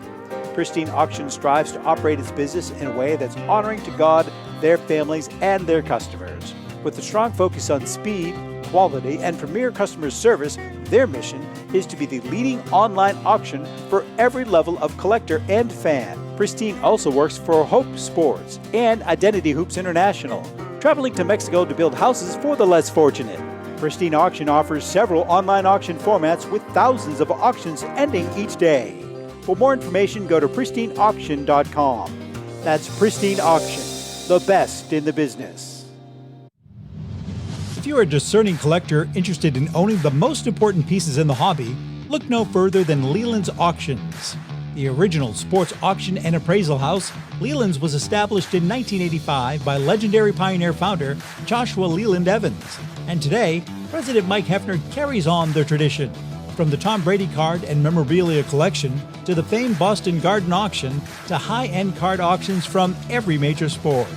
Pristine Auction strives to operate its business in a way that's honoring to God, their families, and their customers. With a strong focus on speed, quality, and premier customer service, their mission is to be the leading online auction for every level of collector and fan. Pristine also works for Hope Sports and Identity Hoops International, traveling to Mexico to build houses for the less fortunate. Pristine Auction offers several online auction formats with thousands of auctions ending each day. For more information, go to pristineauction.com. That's Pristine Auction, the best in the business. If you're a discerning collector interested in owning the most important pieces in the hobby, look no further than Leland's Auctions. The original sports auction and appraisal house, Leland's was established in 1985 by legendary Pioneer founder Joshua Leland Evans. And today, President Mike Hefner carries on their tradition. From the Tom Brady card and memorabilia collection to the famed Boston Garden Auction to high-end card auctions from every major sport,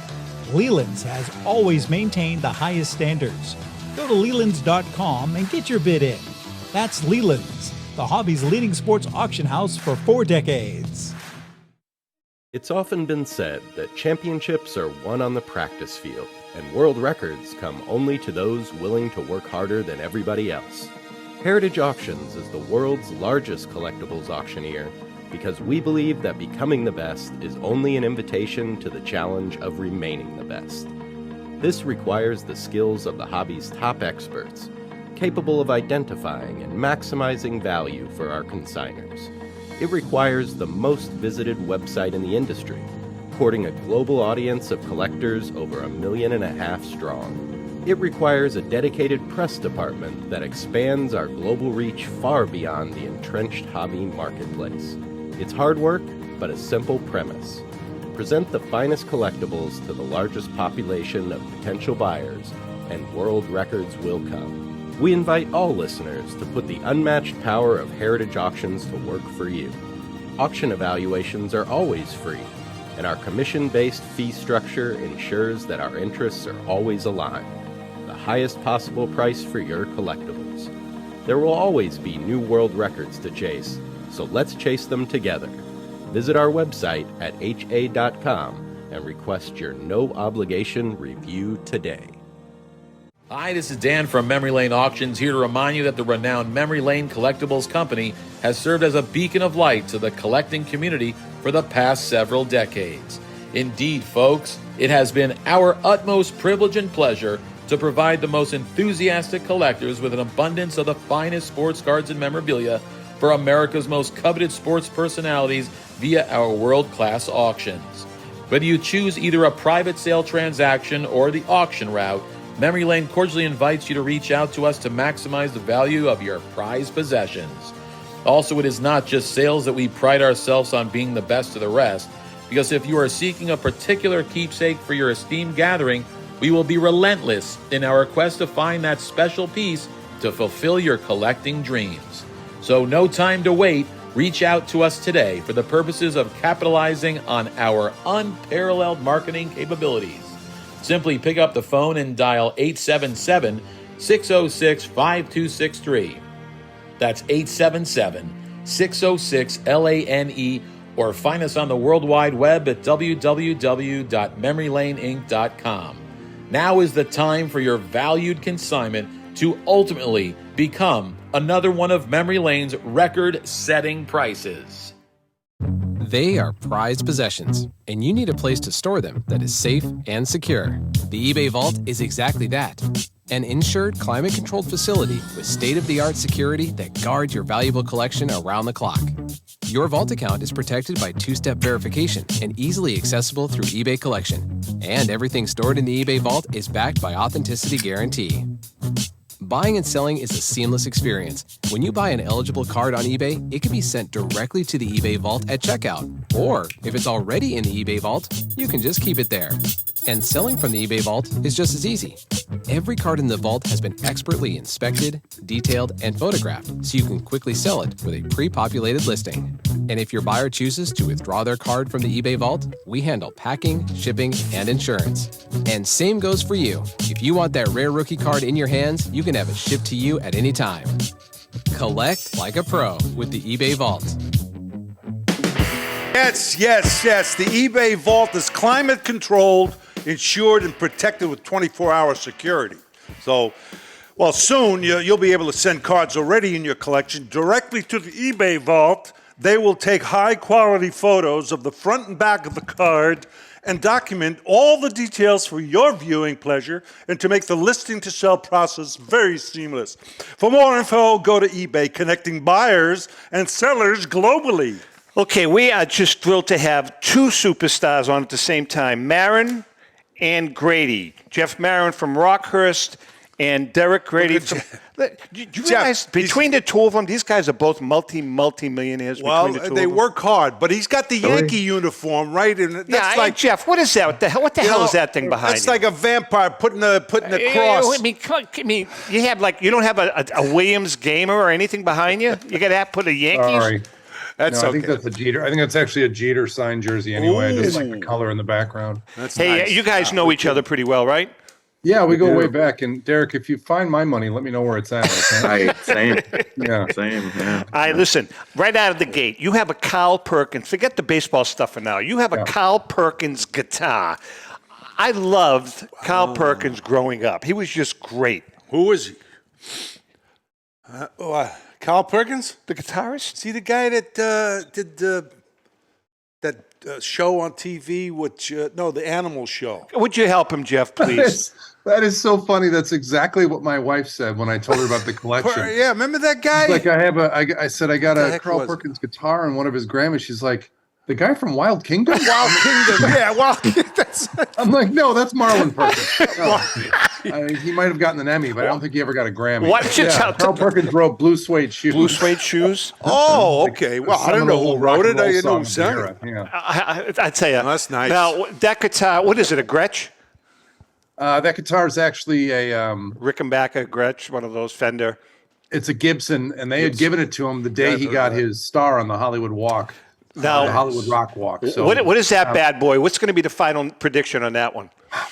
Leland's has always maintained the highest standards. Go to Lelands.com and get your bid in. That's Leland's, the hobby's leading sports auction house for 4 decades. It's often been said that championships are won on the practice field, and world records come only to those willing to work harder than everybody else. Heritage Auctions is the world's largest collectibles auctioneer because we believe that becoming the best is only an invitation to the challenge of remaining the best. This requires the skills of the hobby's top experts, capable of identifying and maximizing value for our consigners. It requires the most visited website in the industry, courting a global audience of collectors over 1.5 million strong. It requires a dedicated press department that expands our global reach far beyond the entrenched hobby marketplace. It's hard work, but a simple premise. Present the finest collectibles to the largest population of potential buyers, and world records will come. We invite all listeners to put the unmatched power of Heritage Auctions to work for you. Auction evaluations are always free, and our commission-based fee structure ensures that our interests are always aligned. Highest possible price for your collectibles. There will always be new world records to chase, so let's chase them together. Visit our website at ha.com and request your no-obligation review today. Hi, this is Dan from Memory Lane Auctions, here to remind you that the renowned Memory Lane Collectibles Company has served as a beacon of light to the collecting community for the past several decades. Indeed, folks, it has been our utmost privilege and pleasure to provide the most enthusiastic collectors with an abundance of the finest sports cards and memorabilia for America's most coveted sports personalities via our world-class auctions. Whether you choose either a private sale transaction or the auction route, Memory Lane cordially invites you to reach out to us to maximize the value of your prized possessions. Also, it is not just sales that we pride ourselves on being the best of the rest, because if you are seeking a particular keepsake for your esteemed gathering, we will be relentless in our quest to find that special piece to fulfill your collecting dreams. So no time to wait. Reach out to us today for the purposes of capitalizing on our unparalleled marketing capabilities. Simply pick up the phone and dial 877-606-5263. That's 877-606-LANE, or find us on the World Wide Web at www.memorylaneinc.com. Now is the time for your valued consignment to ultimately become another one of Memory Lane's record-setting prices. They are prized possessions, and you need a place to store them that is safe and secure. The eBay Vault is exactly that. An insured, climate-controlled facility with state-of-the-art security that guards your valuable collection around the clock. Your Vault account is protected by two-step verification and easily accessible through eBay Collection. And everything stored in the eBay Vault is backed by Authenticity Guarantee. Buying and selling is a seamless experience. When you buy an eligible card on eBay, it can be sent directly to the eBay vault at checkout. Or, if it's already in the eBay vault, you can just keep it there. And selling from the eBay vault is just as easy. Every card in the vault has been expertly inspected, detailed, and photographed, so you can quickly sell it with a pre-populated listing. And if your buyer chooses to withdraw their card from the eBay vault, we handle packing, shipping, and insurance. And same goes for you. If you want that rare rookie card in your hands, you can have it shipped to you at any time. Collect like a pro with the eBay Vault. Yes, yes, yes. The eBay Vault is climate controlled, insured, and protected with 24-hour security. So, well, soon you'll be able to send cards already in your collection directly to the eBay Vault. They will take high-quality photos of the front and back of the card and document all the details for your viewing pleasure and to make the listing to sell process very seamless. For more info, go to eBay, connecting buyers and sellers globally. Okay, we are just thrilled to have two superstars on at the same time, Marren and Grady. Jeff Marren from Rockhurst and Derek Grady from... Do you realize between the two of them, these guys are both multi-millionaires? Well, between the two they of them? work hard, but he's got the Yankee uniform, right? And that's like Jeff, what is that? What the hell is that thing behind That's you? like a vampire putting a cross. I mean, you have you don't have a Williams gamer or anything behind you? You got to put a Yankees? Sorry. That's no, okay. I think that's a Jeter. I think that's actually a Jeter signed jersey anyway. I just like the color in the background. That's hey, nice. You guys know each other pretty well, right? Yeah, we go way back. And Derek, if you find my money, let me know where it's at. Okay? Same. Yeah. Same. Yeah. All right, listen, right out of the gate, you have a Carl Perkins. Forget the baseball stuff for now. You have a Carl Perkins guitar. I loved Carl Perkins growing up. He was just great. Who is he? Carl Perkins? The guitarist? Is he the guy that did that show on TV? The animal show. Would you help him, Jeff, please? That is so funny. That's exactly what my wife said when I told her about the collection. Yeah, remember that guy? She's like, I said, I got a Carl Perkins guitar and one of his Grammys. She's like, the guy from Wild Kingdom? Wild Kingdom, yeah. Wild Kingdom. I'm like, no, that's Marlon Perkins. No. He might have gotten an Emmy, but I don't think he ever got a Grammy. Carl Perkins wrote Blue Suede Shoes. Blue Suede Shoes? Oh, okay. Well, I don't know who wrote it. I didn't know who sang it. Yeah. I tell you. That's nice. Now, that guitar, what is it, a Gretsch? That guitar is actually a Rickenbacker Gretsch, one of those Fender. It's a Gibson, and they had given it to him the day he got his star on the Hollywood Walk. Now, the Hollywood Rock Walk. So, what is that bad boy? What's going to be the final prediction on that one?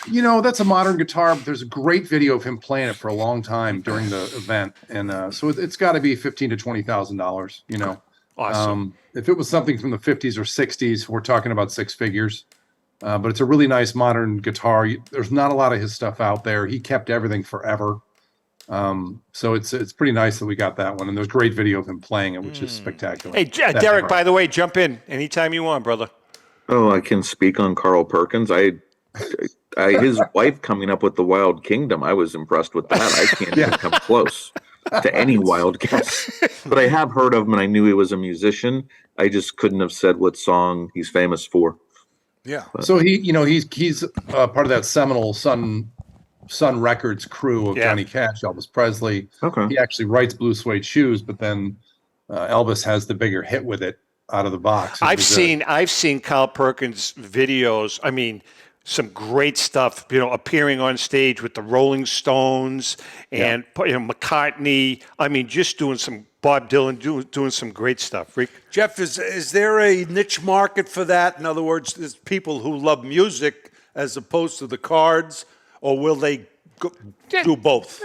You know, that's a modern guitar, but there's a great video of him playing it for a long time during the event, and so it's got to be $15,000 to $20,000. You know, awesome. If it was something from the 50s or 60s, we're talking about six figures. But it's a really nice modern guitar. There's not a lot of his stuff out there. He kept everything forever. So it's pretty nice that we got that one, and there's great video of him playing it, which is spectacular. Hey, Derek, by the way, jump in anytime you want, brother. Oh, I can speak on Carl Perkins. His wife coming up with the Wild Kingdom, I was impressed with that. I can't even come close to any wild guess. But I have heard of him, and I knew he was a musician. I just couldn't have said what song he's famous for. Yeah. But. So he's part of that seminal Sun Records crew of Johnny Cash, Elvis Presley. Okay. He actually writes Blue Suede Shoes, but then Elvis has the bigger hit with it out of the box. I've seen Carl Perkins videos. I mean, some great stuff. You know, appearing on stage with the Rolling Stones and McCartney. I mean, just doing some Bob Dylan, doing some great stuff. Rick? Jeff, is there a niche market for that? In other words, there's people who love music as opposed to the cards, or will they do both?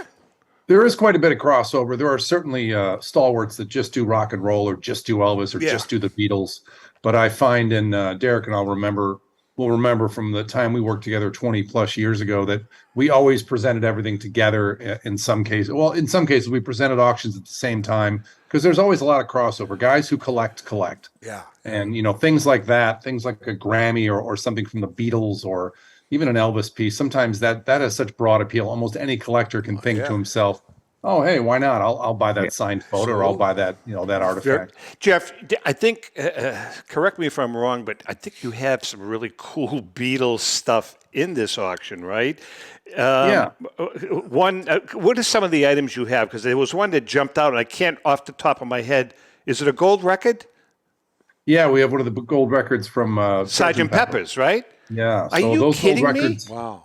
There is quite a bit of crossover. There are certainly stalwarts that just do rock and roll or just do Elvis or just do the Beatles. But I find, and Derek and we'll remember from the time we worked together 20 plus years ago, that we always presented everything together in some cases. Well, in some cases, we presented auctions at the same time because there's always a lot of crossover. Guys who collect. Yeah. And, things like that, things like a Grammy or something from the Beatles or even an Elvis piece, sometimes that has such broad appeal. Almost any collector can think to himself, oh, hey, why not? I'll buy that signed photo, or I'll buy that, that artifact. Jeff, I think, correct me if I'm wrong, but I think you have some really cool Beatles stuff in this auction, right? Yeah. What are some of the items you have? Because there was one that jumped out, and I can't off the top of my head. Is it a gold record? Yeah, we have one of the gold records from Sgt. Pepper's, right? Yeah. Are So you those kidding gold me? records, Wow.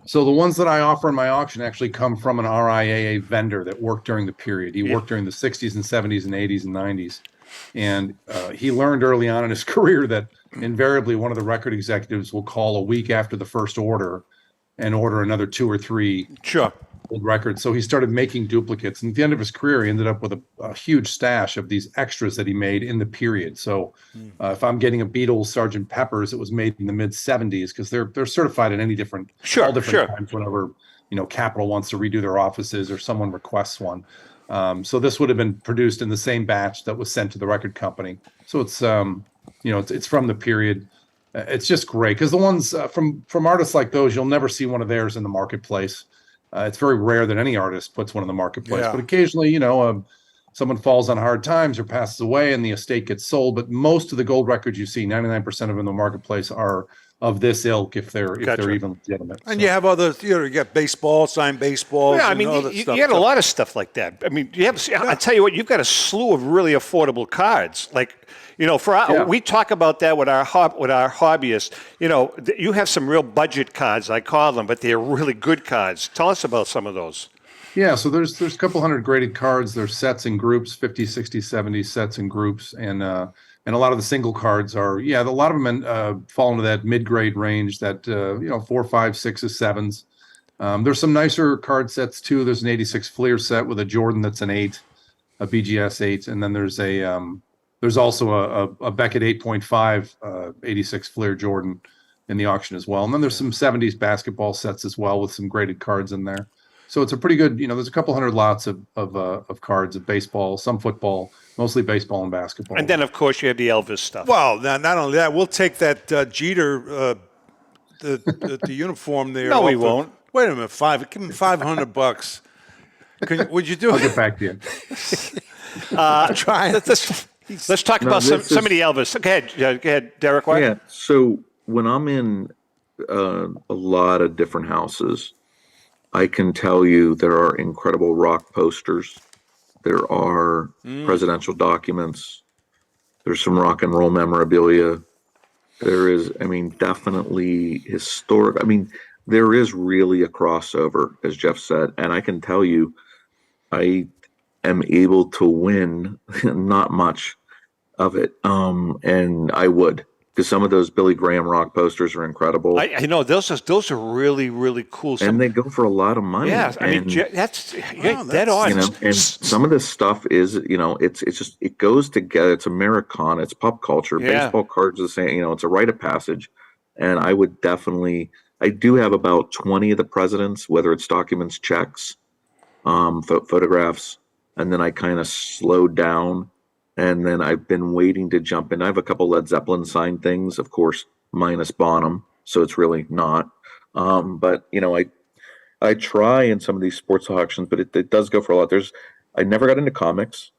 So the ones that I offer in my auction actually come from an RIAA vendor that worked during the period. He worked during the 60s and 70s and 80s and 90s. And he learned early on in his career that invariably one of the record executives will call a week after the first order and order another 2 or 3 old records. So he started making duplicates. And at the end of his career, he ended up with a huge stash of these extras that he made in the period. So if I'm getting a Beatles Sgt. Pepper's, it was made in the mid 70s, because they're certified in any different, all different times whenever, Capitol wants to redo their offices or someone requests one. So this would have been produced in the same batch that was sent to the record company. So it's, it's from the period. It's just great, because the ones from artists like those, you'll never see one of theirs in the marketplace. It's very rare that any artist puts one in the marketplace, but occasionally, someone falls on hard times or passes away and the estate gets sold. But most of the gold records you see, 99% of them in the marketplace, are of this ilk, if they're even legitimate. And you have other, you got baseball, signed baseballs. Yeah, I mean, you had a lot of stuff like that. I mean, I tell you what, you've got a slew of really affordable cards. Like, we talk about that with our hobbyists. You have some real budget cards, I call them, but they're really good cards. Tell us about some of those. Yeah, so there's a couple hundred graded cards. There's sets and groups, 50, 60, 70 sets and groups, and a lot of the single cards are, a lot of them fall into that mid-grade range, that 4, 5, 6s, 7s. There's some nicer card sets too. There's an 86 Fleer set with a Jordan that's an 8, a BGS 8, and then there's also a Beckett 8.5 86 Fleer Jordan in the auction as well. And then there's some 70s basketball sets as well with some graded cards in there. So it's a pretty good, there's a couple hundred lots of cards of baseball, some football, mostly baseball and basketball. And then, of course, you have the Elvis stuff. Well, not only that, we'll take that Jeter, the uniform there. No, we won't. Wait a minute, give him $500. Would you do it? I'll get back to you. Try. Let's talk about some of the Elvis. Go ahead, Derek. What? Yeah. So when I'm in a lot of different houses, I can tell you there are incredible rock posters. There are presidential documents. There's some rock and roll memorabilia. There is, definitely historic. There is really a crossover, as Jeff said. And I can tell you, I am able to win not much of it. And I would, because some of those Billy Graham rock posters are incredible. I know those are really, really cool. And they go for a lot of money. Yeah, that's dead on. And some of this stuff is, it goes together. It's Americana. It's pop culture. Yeah. Baseball cards are the same. It's a rite of passage. And I would definitely. I do have about 20 of the presidents, whether it's documents, checks, photographs, and then I kind of slowed down. And then I've been waiting to jump in. I have a couple Led Zeppelin signed things, of course, minus Bonham, so it's really not. But I try in some of these sports auctions, but it does go for a lot. I never got into comics.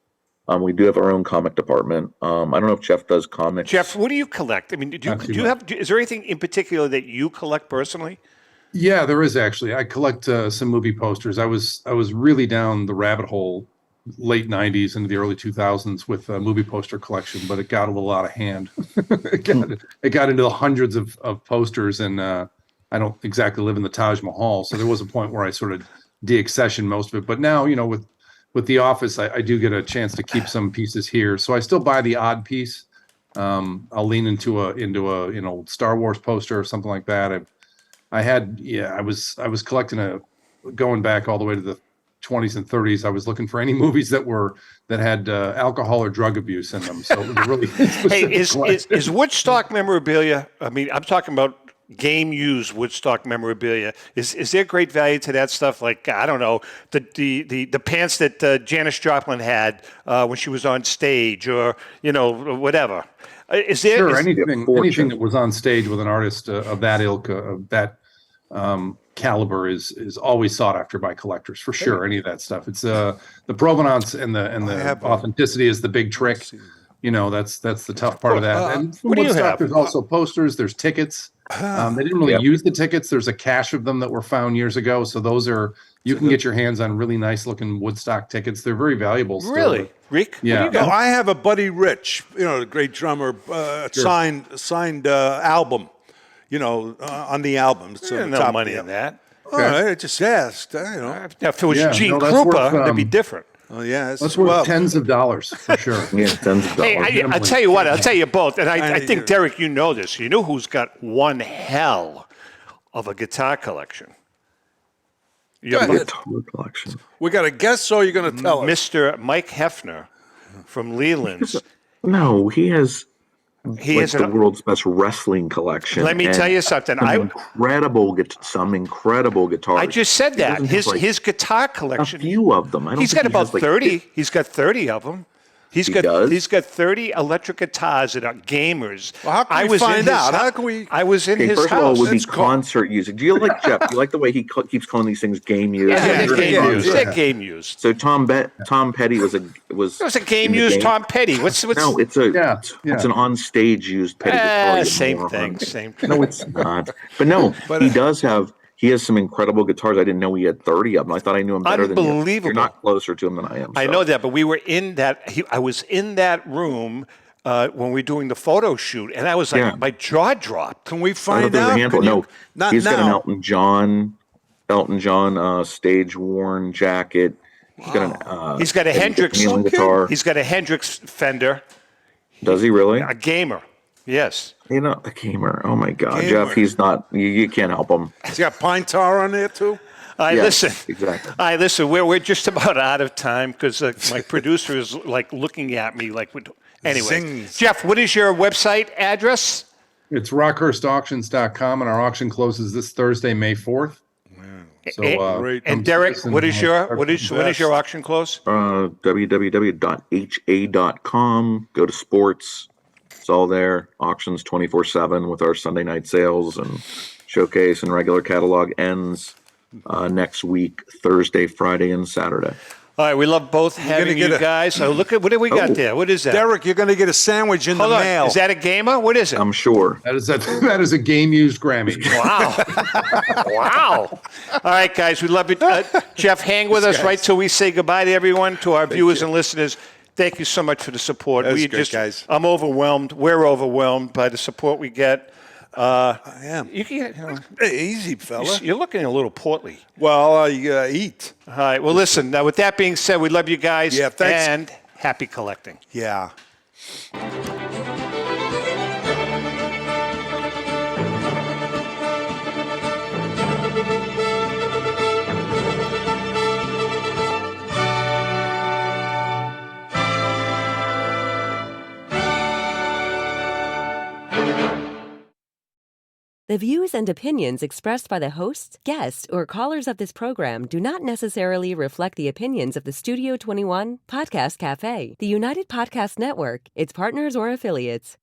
We do have our own comic department. I don't know if Jeff does comics. Jeff, what do you collect? Is there anything in particular that you collect personally? Yeah, there is actually. I collect some movie posters. I was really down the rabbit hole late 90s into the early 2000s with a movie poster collection, but it got a little out of hand. it got into the hundreds of posters, and I don't exactly live in the Taj Mahal, so there was a point where I sort of de-accessioned most of it. But now, with the office, I do get a chance to keep some pieces here, so I still buy the odd piece. I'll lean into a Star Wars poster or something like that. I was collecting going back all the way to the 20s and 30s. I was looking for any movies that had alcohol or drug abuse in them. So it was really hey, is Woodstock memorabilia? I'm talking about game used Woodstock memorabilia. Is there great value to that stuff? Like, I don't know, the pants that Janis Joplin had when she was on stage, or whatever. Is there anything that was on stage with an artist of that ilk, of that caliber is always sought after by collectors for sure. Any of that stuff. It's the provenance and the authenticity is the big trick. That's the tough part of that. And from Woodstock, there's also posters. There's tickets. They didn't really use the tickets. There's a cache of them that were found years ago. So those are you can get your hands on really nice looking Woodstock tickets. They're very valuable. Still. Really, Rick? Yeah. I have a Buddy Rich, the great drummer, signed album. On the album. So no money in that. Okay. I just asked. Now, if it was Gene Krupa, that'd be different. Oh yeah, that's worth tens of dollars for sure. Yeah, tens of dollars. Hey, I'll tell you what. I'll tell you both. And I think Derek, you know this. You know who's got one hell of a guitar collection? You have a guitar collection. We got a guess, or you're going to tell us? Mr. Mike Hefner from Leland's. No, he has. He is the world's best wrestling collection. Let me tell you something. Some incredible guitars. I just said that his guitar collection. A few of them. He's got about 30. He's got 30 of them. He's got 30 electric guitars that are gamers. Well, how can we find out? How can we? I was in his first house. Of all, would be concert music. Do you like Jeff? Do you like the way he keeps calling these things game music? Yeah, game used. So Tom Petty was. It was a game used Tom Petty. What's no? It's an on stage used Petty guitar. Same thing. No, it's not. But no, he does have. He has some incredible guitars. I didn't know he had 30 of them. I thought I knew him better than you. Unbelievable. You're not closer to him than I am. I know that, but we were in that. I was in that room when we were doing the photo shoot, and I was like, my jaw dropped. Can we find out? He's got an Elton John stage worn jacket. He's got a Hendrix guitar. He's got a Hendrix Fender. Does he really? A gamer. Yes. A gamer. Oh my God, Jeff. He's not. You can't help him. He's got pine tar on there too. Listen. Exactly. Listen. We're just about out of time because my producer is looking at me like. Anyway, Jeff, what is your website address? It's rockhurstauctions.com, and our auction closes this Thursday, May 4th. So, and Derek, what is your auction close? www.ha.com. Go to sports. It's all there. Auctions 24/7 with our Sunday night sales and showcase, and regular catalog ends next week, Thursday, Friday, and Saturday. All right, we love both having you guys. So look at what do we got there? What is that? Derek, you're going to get a sandwich in the mail. Is that a gamer? What is it? I'm sure. That is a game used Grammy. Wow. Wow. All right, guys, we love it. Jeff, hang with us right till we say goodbye to everyone, to our viewers and listeners. Thank you so much for the support. That was great, guys. I'm overwhelmed. We're overwhelmed by the support we get. I am. Easy, fella. You're looking a little portly. Well, I eat. All right. Well, listen. Now, with that being said, we love you guys. Yeah, thanks. And happy collecting. Yeah. The views and opinions expressed by the hosts, guests, or callers of this program do not necessarily reflect the opinions of the Studio 21 Podcast Cafe, the United Podcast Network, its partners, or affiliates.